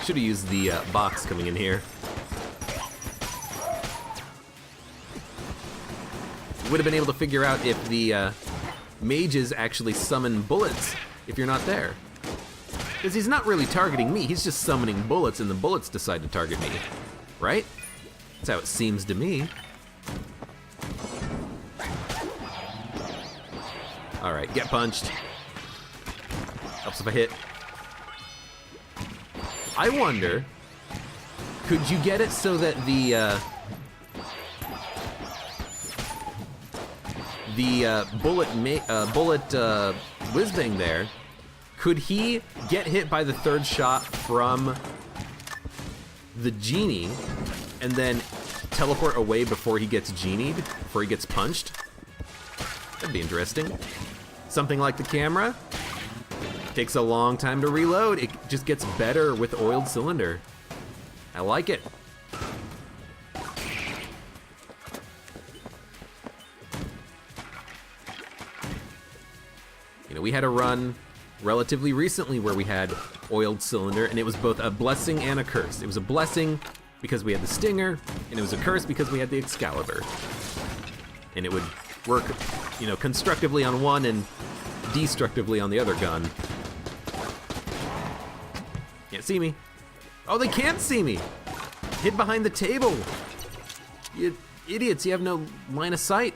Should have used the box coming in here. Would have been able to figure out if the mages actually summon bullets if you're not there. Because he's not really targeting me, he's just summoning bullets and the bullets decide to target me. Right? That's how it seems to me. Alright, get punched. Helps if I hit. I wonder, could you get it so that the bullet whiz-bang there, could he get hit by the third shot from the genie and then teleport away before he gets genied, before he gets punched? That'd be interesting. Something like the camera. Takes a long time to reload. It just gets better with oiled cylinder. I like it. You know, we had a run relatively recently where we had oiled cylinder, and it was both a blessing and a curse. It was a blessing because we had the stinger, and it was a curse because we had the Excalibur. And it would work, you know, constructively on one and destructively on the other gun. Can't see me. Oh, they can't see me! Hid behind the table! You idiots, you have no line of sight.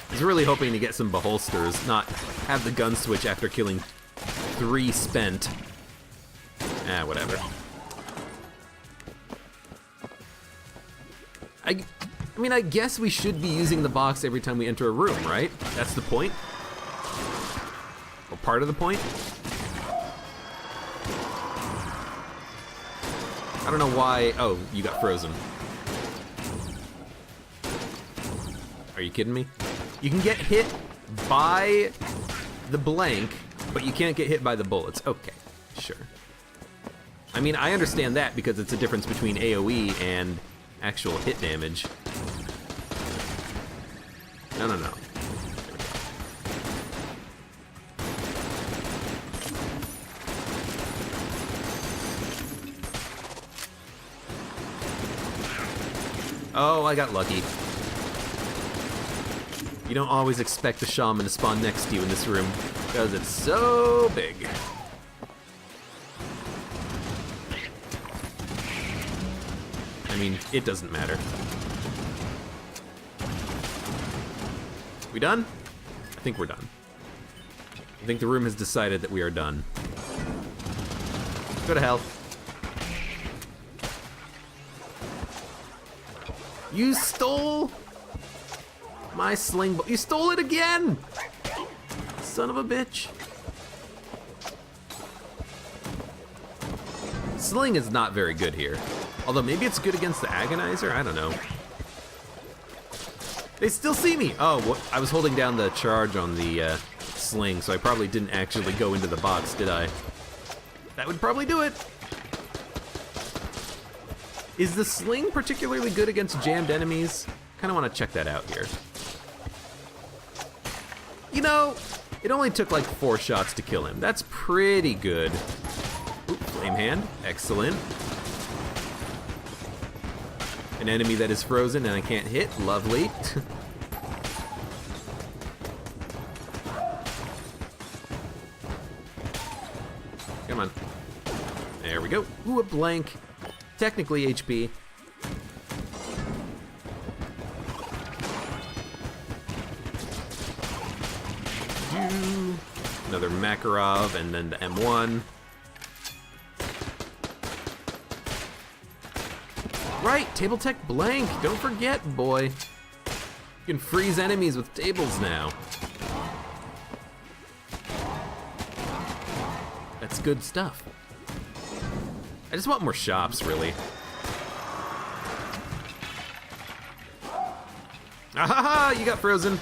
I was really hoping to get some beholsters, not have the gun switch after killing 3 spent. Ah, whatever. I mean, I guess we should be using the box every time we enter a room, right? That's the point? Or part of the point? I don't know why... Oh, you got frozen. Are you kidding me? You can get hit by the blank, but you can't get hit by the bullets. Okay, sure. I mean, I understand that because it's a difference between AoE and actual hit damage. No. Oh, I got lucky. You don't always expect the shaman to spawn next to you in this room, because it's so big. I mean, it doesn't matter. We done? I think we're done. I think the room has decided that we are done. Go to hell. You stole my sling. You stole it again! Son of a bitch. Sling is not very good here. Although maybe it's good against the Agonizer? I don't know. They still see me! Oh, I was holding down the charge on the sling, so I probably didn't actually go into the box, did I? That would probably do it. Is the sling particularly good against jammed enemies? Kind of want to check that out here. You know, it only took like 4 shots to kill him. That's pretty good. Ooh, flame hand, excellent. An enemy that is frozen and I can't hit, lovely. Come on. There we go. Ooh, a blank. Technically HP. Another Makarov and then the M1. Right, table tech blank. Don't forget, boy. You can freeze enemies with tables now. That's good stuff. I just want more shops, really. Ah ha ha! You got frozen.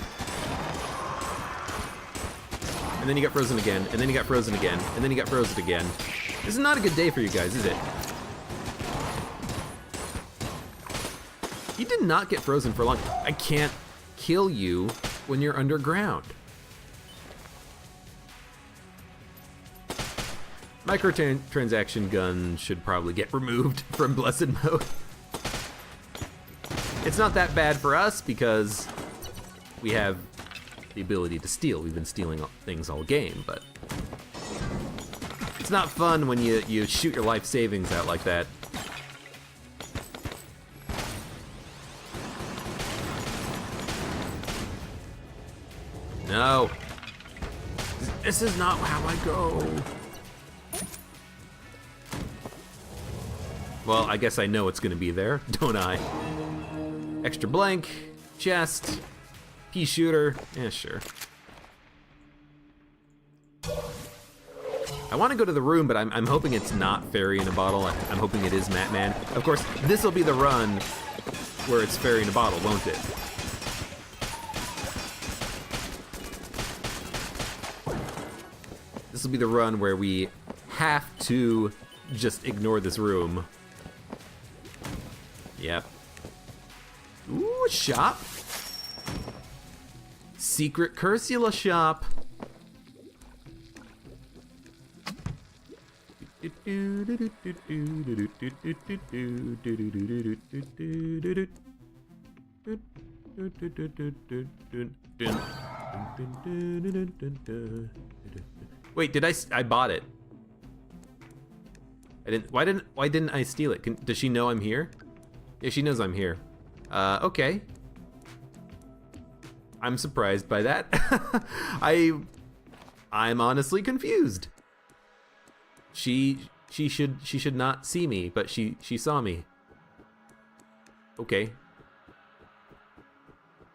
and then you got frozen again, and then you got frozen again, and then you got frozen again. This is not a good day for you guys, is it? You did not get frozen for long. I can't kill you when you're underground. Microtransaction gun should probably get removed from Blessed Mode. It's not that bad for us because we have the ability to steal. We've been stealing things all game, but it's not fun when you shoot your life savings out like that. No. This is not how I go. Well, I guess I know it's gonna be there, don't I? Extra blank, chest, pea shooter, yeah, sure. I wanna go to the room, but I'm hoping it's not Fairy in a Bottle. I'm hoping it is Man. Of course, this'll be the run where it's Fairy in a Bottle, won't it? This will be the run where we have to just ignore this room. Yep. Ooh, shop. Secret Cursula shop. Wait, I bought it. I didn't, why didn't I steal it? Does she know I'm here? Yeah, she knows I'm here. Okay. I'm surprised by that. I'm honestly confused. She should not see me, but she saw me. Okay.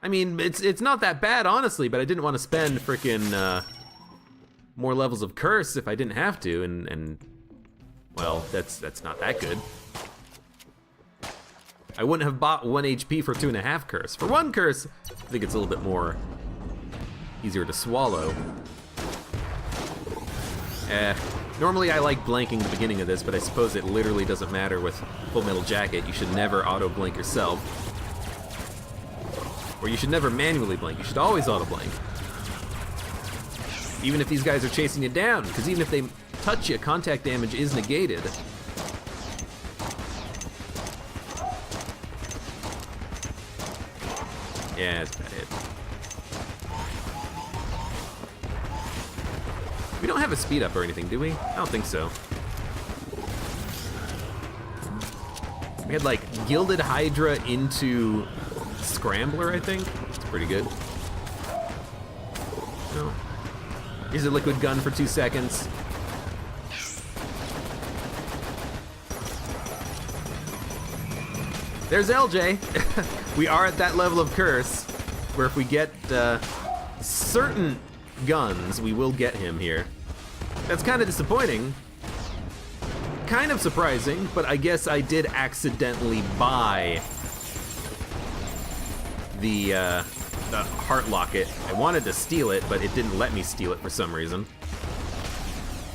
I mean, it's not that bad, honestly, but I didn't want to spend frickin' more levels of curse if I didn't have to, and well, that's not that good. I wouldn't have bought 1 HP for 2.5 curse. For 1 curse, I think it's a little bit more easier to swallow. Normally I like blanking the beginning of this, but I suppose it literally doesn't matter with Full Metal Jacket. You should never auto blank yourself. Or you should never manually blank. You should always auto blank. Even if these guys are chasing you down, because even if they touch you, contact damage is negated. Yeah, it's bad hit. We don't have a speed up or anything, do we? I don't think so. We had like Gilded Hydra into Scrambler, I think. It's pretty good. No. Here's a liquid gun for 2 seconds. There's LJ. We are at that level of curse where if we get certain guns, we will get him here. That's kind of disappointing. Kind of surprising, but I guess I did accidentally buy the heart locket. I wanted to steal it, but it didn't let me steal it for some reason.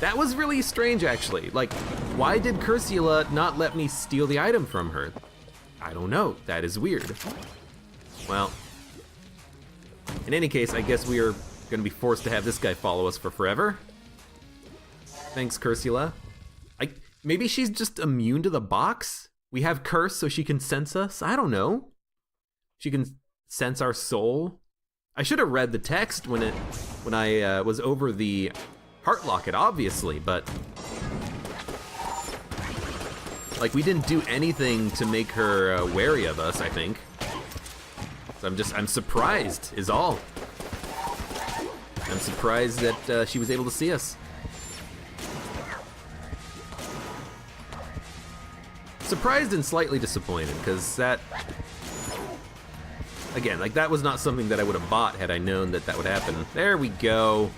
That was really strange, actually. Like, why did Cursula not let me steal the item from her? I don't know. That is weird. Well, in any case, I guess we are gonna be forced to have this guy follow us for forever. Thanks, Cursula. Maybe she's just immune to the box? We have curse so she can sense us? I don't know. She can sense our soul? I should have read the text when I was over the heart locket, obviously, but like, we didn't do anything to make her wary of us, I think. So I'm surprised, is all. I'm surprised that she was able to see us. Surprised and slightly disappointed, because that, again, like, that was not something that I would have bought had I known that that would happen. There we go.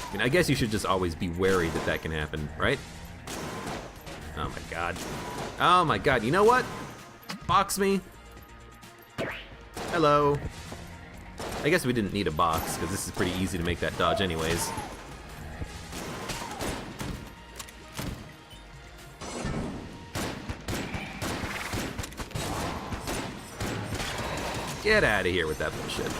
I mean, I guess you should just always be wary that that can happen, right? Oh my god. Oh my god, you know what? Box me. Hello. I guess we didn't need a box, because this is pretty easy to make that dodge anyways. Get out of here with that bullshit.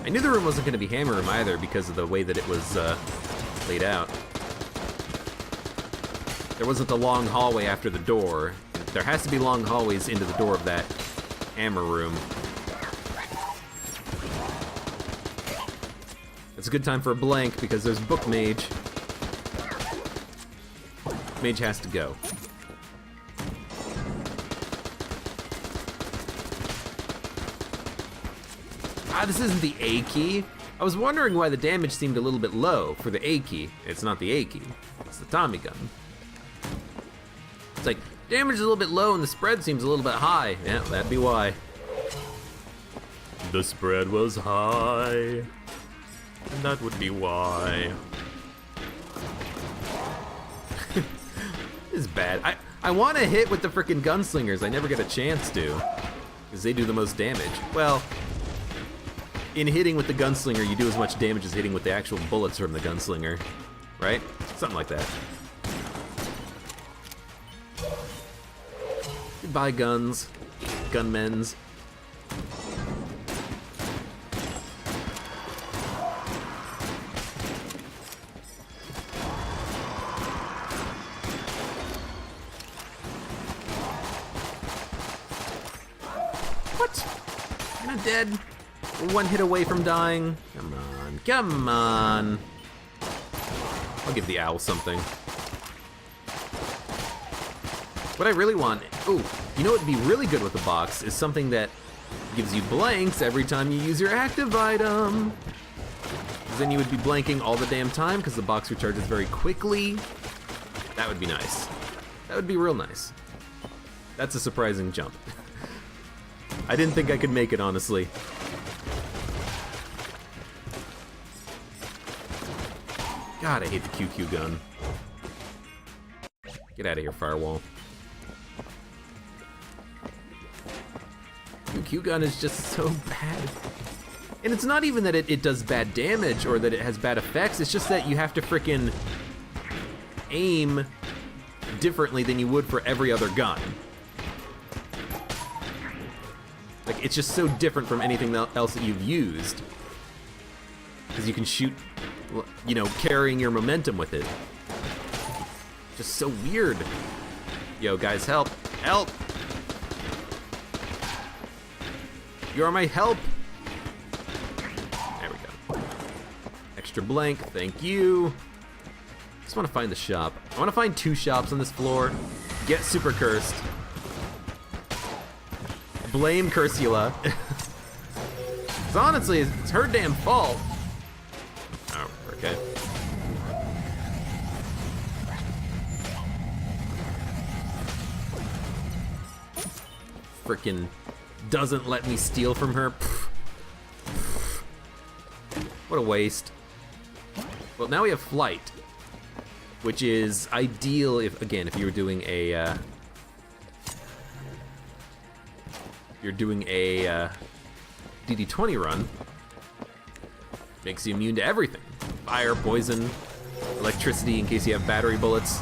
I knew the room wasn't going to be hammer room either because of the way that it was laid out. There wasn't a long hallway after the door. There has to be long hallways into the door of that hammer room. It's a good time for a blank because there's Book Mage. Mage has to go. Ah, this isn't the A key. I was wondering why the damage seemed a little bit low for the A key. It's not the A key, it's the Tommy gun. It's like, damage is a little bit low and the spread seems a little bit high. Yeah, that'd be why. The spread was high, and that would be why. This is bad. I want to hit with the frickin' gunslingers. I never get a chance to, because they do the most damage. Well, in hitting with the gunslinger, you do as much damage as hitting with the actual bullets from the gunslinger, right? Something like that. Goodbye, guns. Gunmen's. What? You're not dead. We're one hit away from dying. Come on, come on. I'll give the owl something. What I really want, ooh, you know what would be really good with the box is something that gives you blanks every time you use your active item. Because then you would be blanking all the damn time because the box recharges very quickly. That would be nice. That would be real nice. That's a surprising jump. I didn't think I could make it, honestly. God, I hate the QQ gun. Get out of here, firewall. QQ gun is just so bad. And it's not even that it does bad damage or that it has bad effects, it's just that you have to frickin' aim differently than you would for every other gun. Like, it's just so different from anything else that you've used. Because you can shoot, you know, carrying your momentum with it. Just so weird. Yo, guys, help! Help! You are my help! There we go. Extra blank, thank you. Just want to find the shop. I want to find 2 shops on this floor. Get super cursed. Blame Cursula. Because honestly, it's her damn fault. Oh, okay. Frickin' doesn't let me steal from her. What a waste. Well, now we have flight, which is ideal if, again, if you were doing a DD20 run. Makes you immune to everything. Fire, poison, electricity in case you have battery bullets.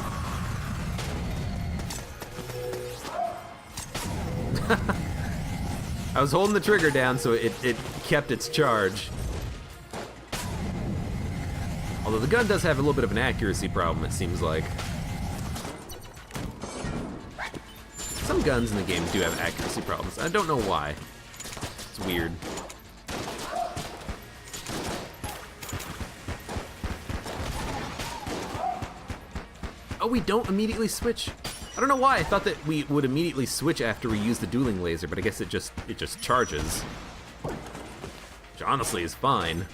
I was holding the trigger down so it kept its charge. Although the gun does have a little bit of an accuracy problem, it seems like. Some guns in the game do have accuracy problems. I don't know why. It's weird. Oh, we don't immediately switch? I don't know why. I thought that we would immediately switch after we use the dueling laser, but I guess it just charges. Which honestly is fine.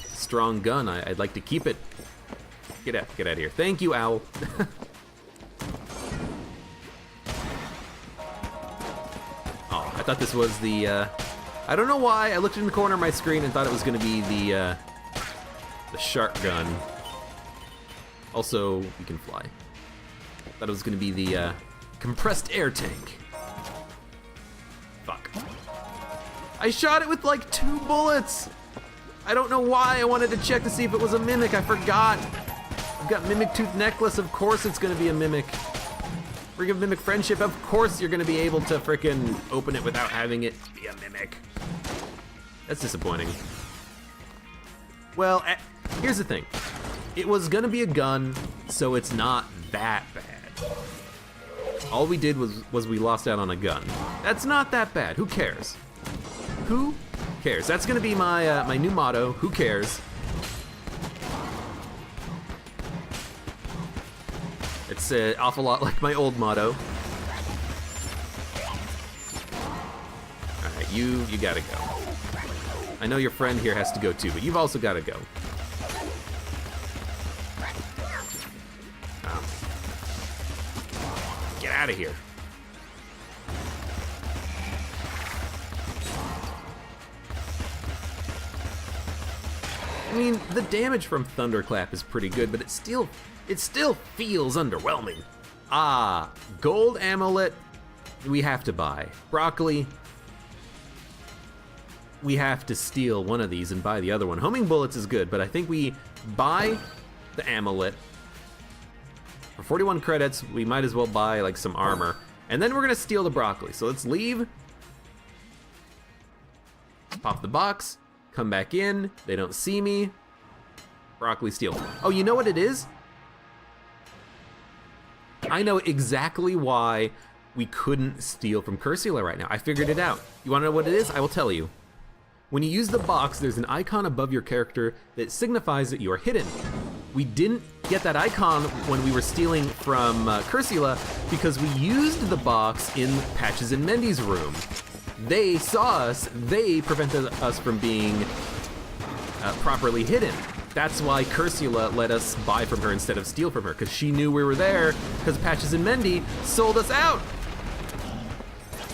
Strong gun. I'd like to keep it. Get out of here. Thank you, owl. Oh, I thought this was the. I don't know why. I looked in the corner of my screen and thought it was going to be the shark gun. Also, we can fly. Thought it was gonna be the compressed air tank. Fuck. I shot it with like 2 bullets. I don't know why. I wanted to check to see if it was a mimic. I forgot. I've got Mimic Tooth Necklace. Of course it's gonna be a mimic. Freaking Mimic Friendship. Of course you're gonna be able to frickin' open it without having it be a mimic. That's disappointing. Well, here's the thing. It was gonna be a gun, so it's not that bad. All we did was we lost out on a gun. That's not that bad. Who cares? Who cares? That's gonna be my my new motto. Who cares? It's an awful lot like my old motto. All right, you gotta go. I know your friend here has to go too, but you've also gotta go. Get out of here. I mean, the damage from Thunderclap is pretty good, but it still feels underwhelming. Ah, gold amulet, we have to buy. Broccoli, we have to steal one of these and buy the other one. Homing bullets is good, but I think we buy the amulet. For 41 credits, we might as well buy like some armor. And then we're gonna steal the broccoli. So let's leave. Pop the box, come back in, they don't see me. Broccoli steal. Oh, you know what it is? I know exactly why we couldn't steal from Cursula right now. I figured it out. You wanna know what it is? I will tell you. When you use the box, there's an icon above your character that signifies that you are hidden. We didn't get that icon when we were stealing from Cursula because we used the box in Patches and Mendy's room. They saw us, they prevented us from being properly hidden. That's why Cursula let us buy from her instead of steal from her, because she knew we were there, because Patches and Mendy sold us out.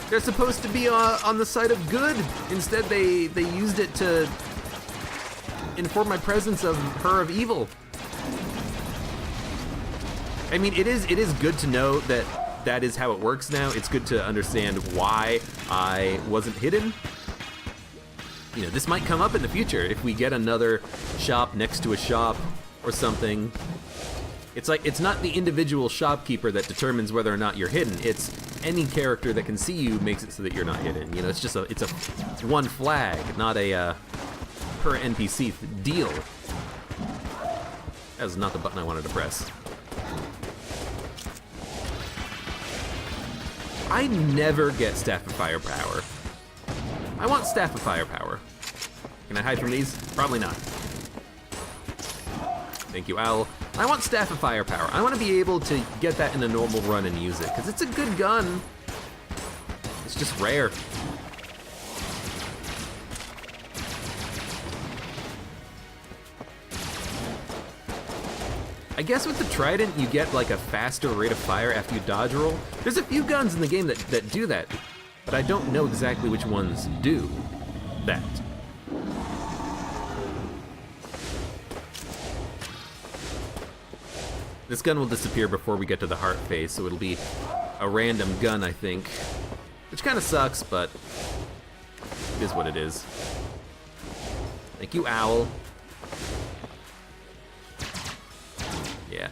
They're supposed to be on the side of good. Instead, they used it to inform my presence of her of evil. I mean, it is good to know that is how it works now. It's good to understand why I wasn't hidden. You know, this might come up in the future if we get another shop next to a shop or something. It's like, it's not the individual shopkeeper that determines whether or not you're hidden. It's any character that can see you makes it so that you're not hidden. You know, it's one flag, not a per NPC deal. That was not the button I wanted to press. I never get Staff of Firepower. I want Staff of Firepower. Can I hide from these? Probably not. Thank you, Owl. I want Staff of Firepower. I want to be able to get that in a normal run and use it, because it's a good gun. It's just rare. I guess with the Trident, you get like a faster rate of fire after you dodge roll. There's a few guns in the game that do that, but I don't know exactly which ones do that. This gun will disappear before we get to the heart phase, so it'll be a random gun, I think. Which kind of sucks, but it is what it is. Thank you, Owl. Yeah.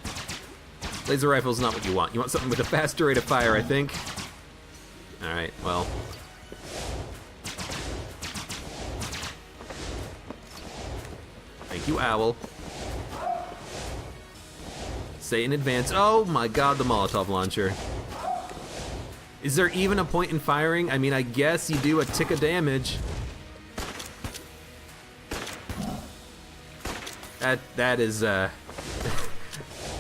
Laser rifle's not what you want. You want something with a faster rate of fire, I think. Alright, well. Thank you, Owl. Say in advance. Oh my god, the Molotov launcher. Is there even a point in firing? I mean, I guess you do a tick of damage. That is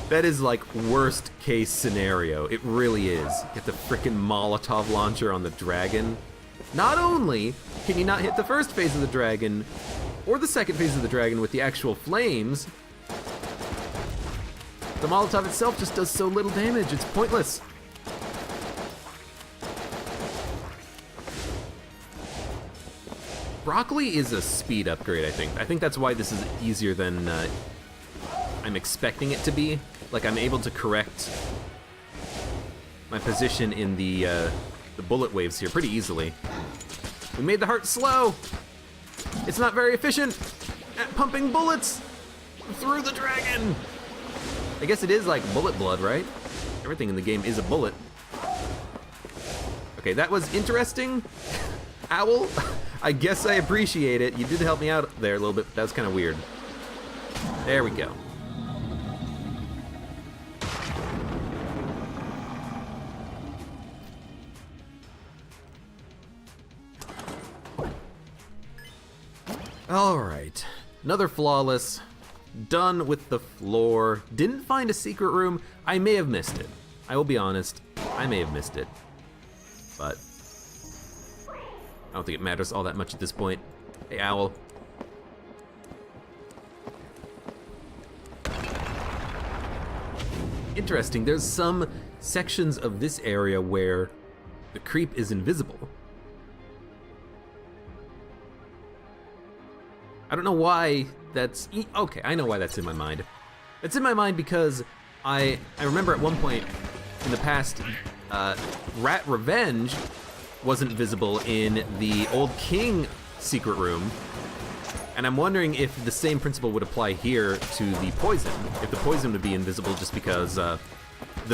that is like worst case scenario. It really is. Get the frickin' Molotov launcher on the dragon. Not only can you not hit the first phase of the dragon or the second phase of the dragon with the actual flames, the Molotov itself just does so little damage, it's pointless. Broccoli is a speed upgrade, I think. I think that's why this is easier than I'm expecting it to be. Like, I'm able to correct my position in the bullet waves here pretty easily. We made the heart slow. It's not very efficient at pumping bullets through the dragon. I guess it is like bullet blood, right? Everything in the game is a bullet. Okay, that was interesting. Owl, I guess I appreciate it. You did help me out there a little bit, but that was kind of weird. There we go. All right, another flawless. Done with the floor. Didn't find a secret room. I may have missed it. I will be honest, I may have missed it. But I don't think it matters all that much at this point. Hey, Owl. Interesting, there's some sections of this area where the creep is invisible. I don't know why that's, okay, I know why that's in my mind. It's in my mind because I remember at one point in the past, Rat Revenge wasn't visible in the Old King secret room. And I'm wondering if the same principle would apply here to the poison. If the poison would be invisible just because the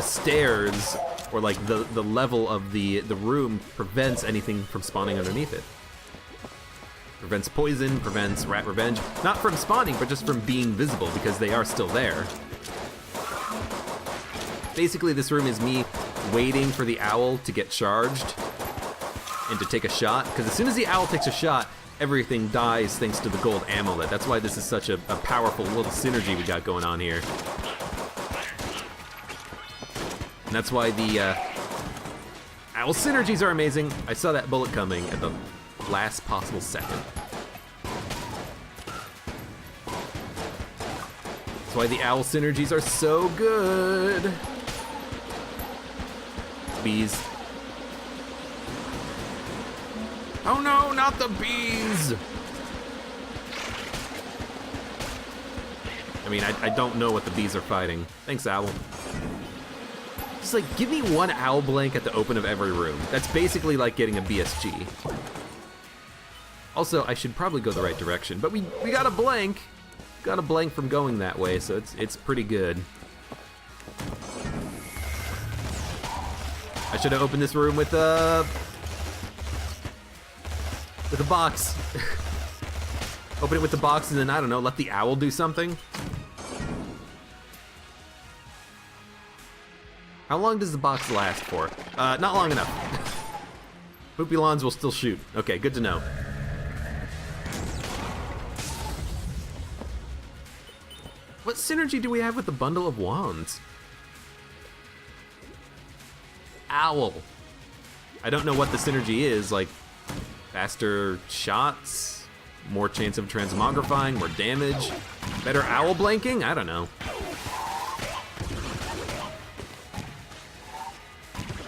stairs or like the level of the room prevents anything from spawning underneath it. Prevents poison, prevents Rat Revenge, not from spawning, but just from being visible because they are still there. Basically, this room is me waiting for the owl to get charged and to take a shot, because as soon as the owl takes a shot, everything dies thanks to the gold amulet. That's why this is such a powerful little synergy we got going on here. And that's why the owl synergies are amazing. I saw that bullet coming at the last possible second. That's why the owl synergies are so good. Bees. Oh no, not the bees! I mean, I don't know what the bees are fighting. Thanks, Owl. Just like, give me one owl blank at the open of every room. That's basically like getting a BSG. Also, I should probably go the right direction, but we got a blank. Got a blank from going that way, so it's pretty good. I should have opened this room with a box. Open it with the box and then, I don't know, let the owl do something. How long does the box last for? Not long enough. Poopy Lawns will still shoot. Okay, good to know. What synergy do we have with the bundle of wands? Owl. I don't know what the synergy is, like faster shots, more chance of transmogrifying, more damage, better owl blanking? I don't know.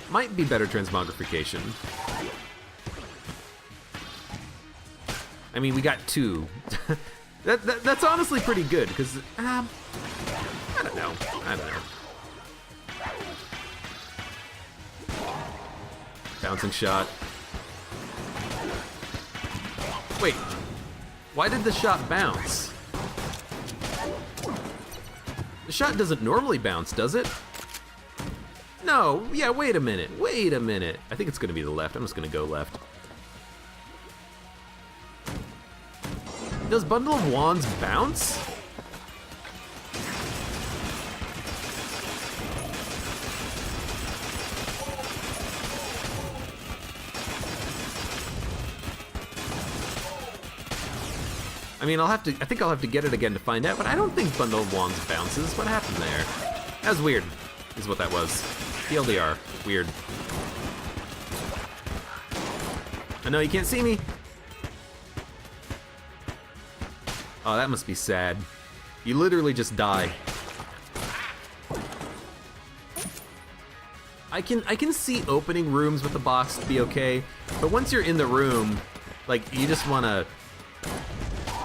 Might be better transmogrification. I mean, we got two. That's honestly pretty good, because, I don't know. Bouncing shot. Wait, why did the shot bounce? The shot doesn't normally bounce, does it? No, yeah, wait a minute. I think it's gonna be the left. I'm just gonna go left. Does Bundle of Wands bounce? I mean, I think I'll have to get it again to find out, but I don't think Bundle of Wands bounces. What happened there? That was weird, is what that was. TLDR, weird. I know you can't see me. Oh, that must be sad. You literally just die. I can see opening rooms with the box to be okay, but once you're in the room, like, you just wanna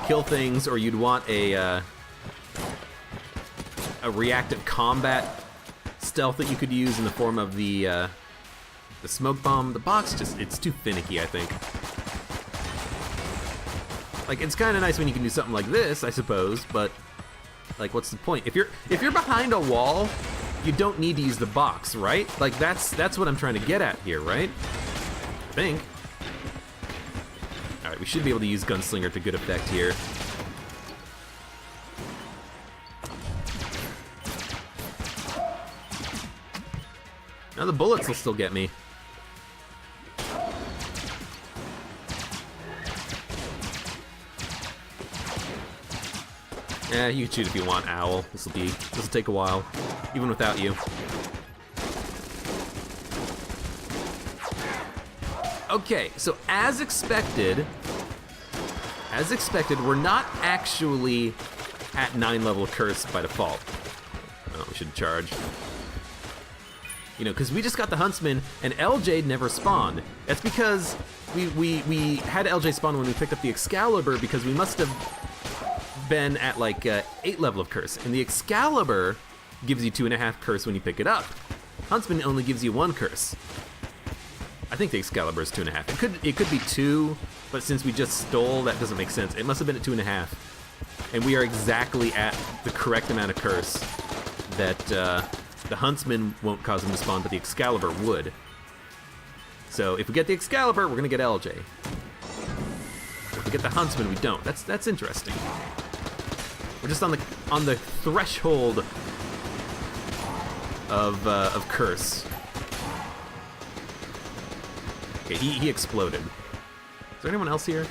kill things, or you'd want a reactive combat stealth that you could use in the form of the smoke bomb. The box it's too finicky, I think. Like, it's kind of nice when you can do something like this, I suppose, but like, what's the point? If you're behind a wall, you don't need to use the box, right? Like, that's what I'm trying to get at here, right? I think. All right, we should be able to use Gunslinger to good effect here. Now the bullets will still get me. Yeah, you can shoot if you want, Owl. This will take a while, even without you. Okay, so as expected, we're not actually at 9 level curse by default. Oh, we should charge. You know, because we just got the Huntsman and LJ never spawned. That's because we had LJ spawn when we picked up the Excalibur, because we must have been at like 8 level of curse, and the Excalibur gives you 2.5 curse when you pick it up. Huntsman only gives you 1 curse. I think the Excalibur is 2.5. It could be 2, but since we just stole, that doesn't make sense. It must have been at 2.5, and we are exactly at the correct amount of curse that the Huntsman won't cause him to spawn, but the Excalibur would. So if we get the Excalibur, we're gonna get LJ. If we get the Huntsman, we don't. That's interesting. We're just on the threshold of curse. Okay, he exploded. Is there anyone else here?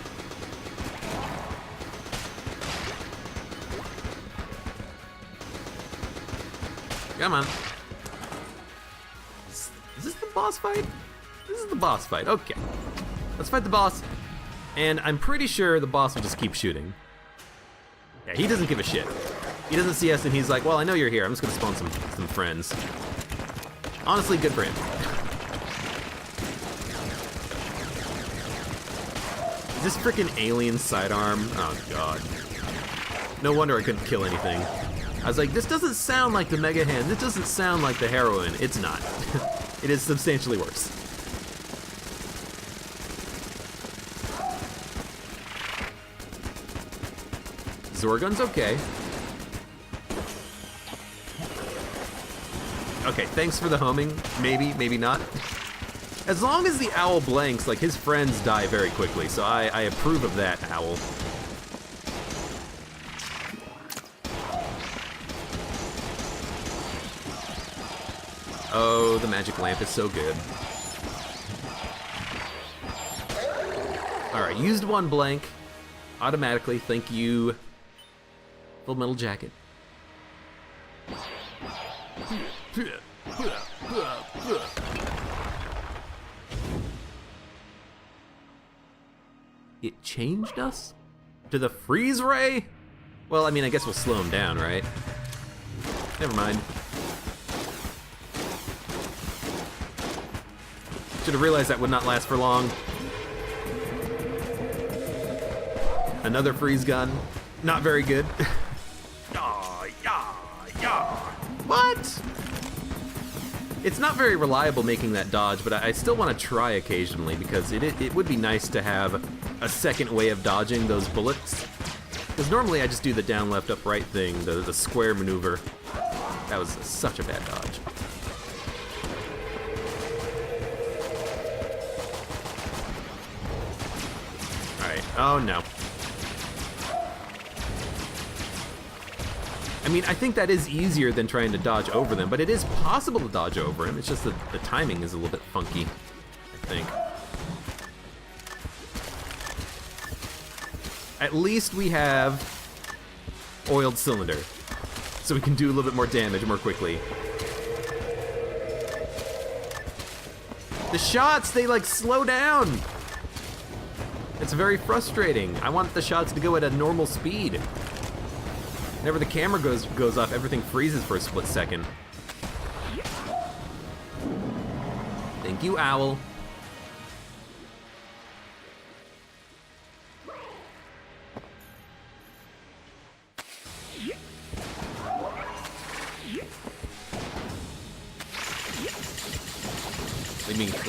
Come on. Is this the boss fight? This is the boss fight. Okay. Let's fight the boss. And I'm pretty sure the boss will just keep shooting. Yeah, he doesn't give a shit. He doesn't see us and he's like, well, I know you're here. I'm just gonna spawn some friends. Honestly, good for him. Is this freaking alien sidearm? Oh, God. No wonder I couldn't kill anything. I was like, this doesn't sound like the Mega Hand. This doesn't sound like the Heroine. It's not. It is substantially worse. Zorgun's okay. Okay, thanks for the homing. Maybe, maybe not. As long as the Owl blanks, like, his friends die very quickly, so I approve of that, Owl. Oh, the magic lamp is so good. Alright, used 1 blank. Automatically, thank you. Full Metal Jacket. It changed us? To the freeze ray? Well, I mean, I guess we'll slow him down, right? Never mind. Should have realized that would not last for long. Another freeze gun. Not very good. What? It's not very reliable making that dodge, but I still want to try occasionally because it would be nice to have a second way of dodging those bullets. Because normally I just do the down, left, up, right thing, the square maneuver. That was such a bad dodge. Alright, oh no. I mean, I think that is easier than trying to dodge over them, but it is possible to dodge over him. It's just that the timing is a little bit funky, I think. At least we have oiled cylinder, so we can do a little bit more damage more quickly. The shots, they like slow down. It's very frustrating. I want the shots to go at a normal speed. Whenever the camera goes off, everything freezes for a split second. Thank you, Owl.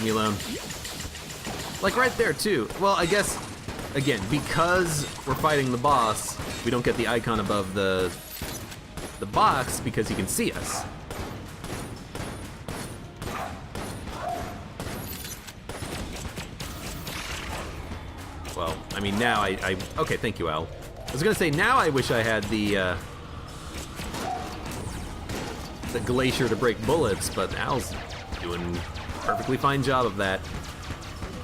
Leave me alone. Like right there too. Well, I guess, again, because we're fighting the boss, we don't get the icon above the box because he can see us. Well, I mean, now I okay, thank you, Al. I was gonna say, now I wish I had the glacier to break bullets, but Al's doing a perfectly fine job of that.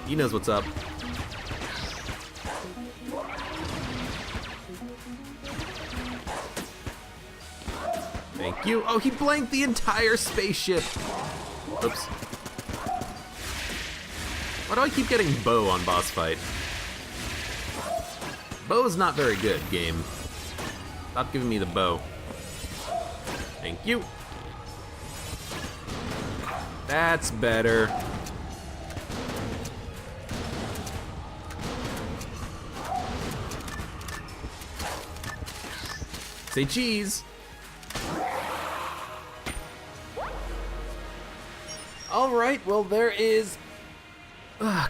He knows what's up. Thank you. Oh, he blanked the entire spaceship. Oops. Why do I keep getting bow on boss fight? Bow is not very good, game. Stop giving me the bow. Thank you. That's better. Say cheese. All right, well, there is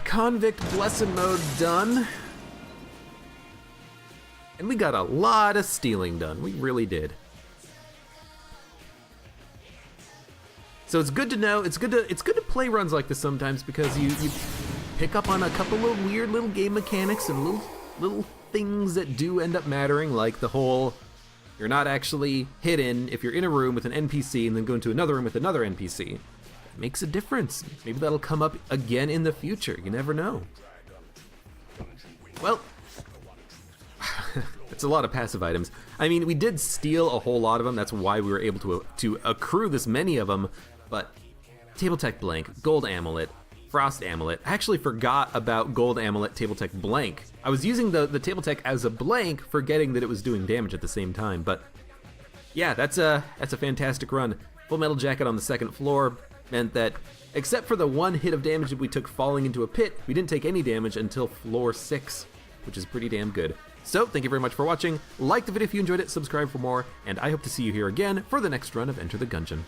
Convict Blessed Mode done. And we got a lot of stealing done. We really did. So it's good to know. It's good to play runs like this sometimes because you pick up on a couple of weird little game mechanics and little things that do end up mattering, like the whole you're not actually hidden if you're in a room with an NPC and then go into another room with another NPC. It makes a difference. Maybe that'll come up again in the future. You never know. Well, it's a lot of passive items. I mean, we did steal a whole lot of them. That's why we were able to accrue this many of them. But Table Tech Blank, Gold Amulet, Frost Amulet. I actually forgot about Gold Amulet, Table Tech Blank. I was using the Table Tech as a blank, forgetting that it was doing damage at the same time. But yeah, that's a fantastic run. Full Metal Jacket on the second floor meant that, except for the one hit of damage that we took falling into a pit, we didn't take any damage until floor 6, which is pretty damn good. So, thank you very much for watching. Like the video if you enjoyed it, subscribe for more, and I hope to see you here again for the next run of Enter the Gungeon.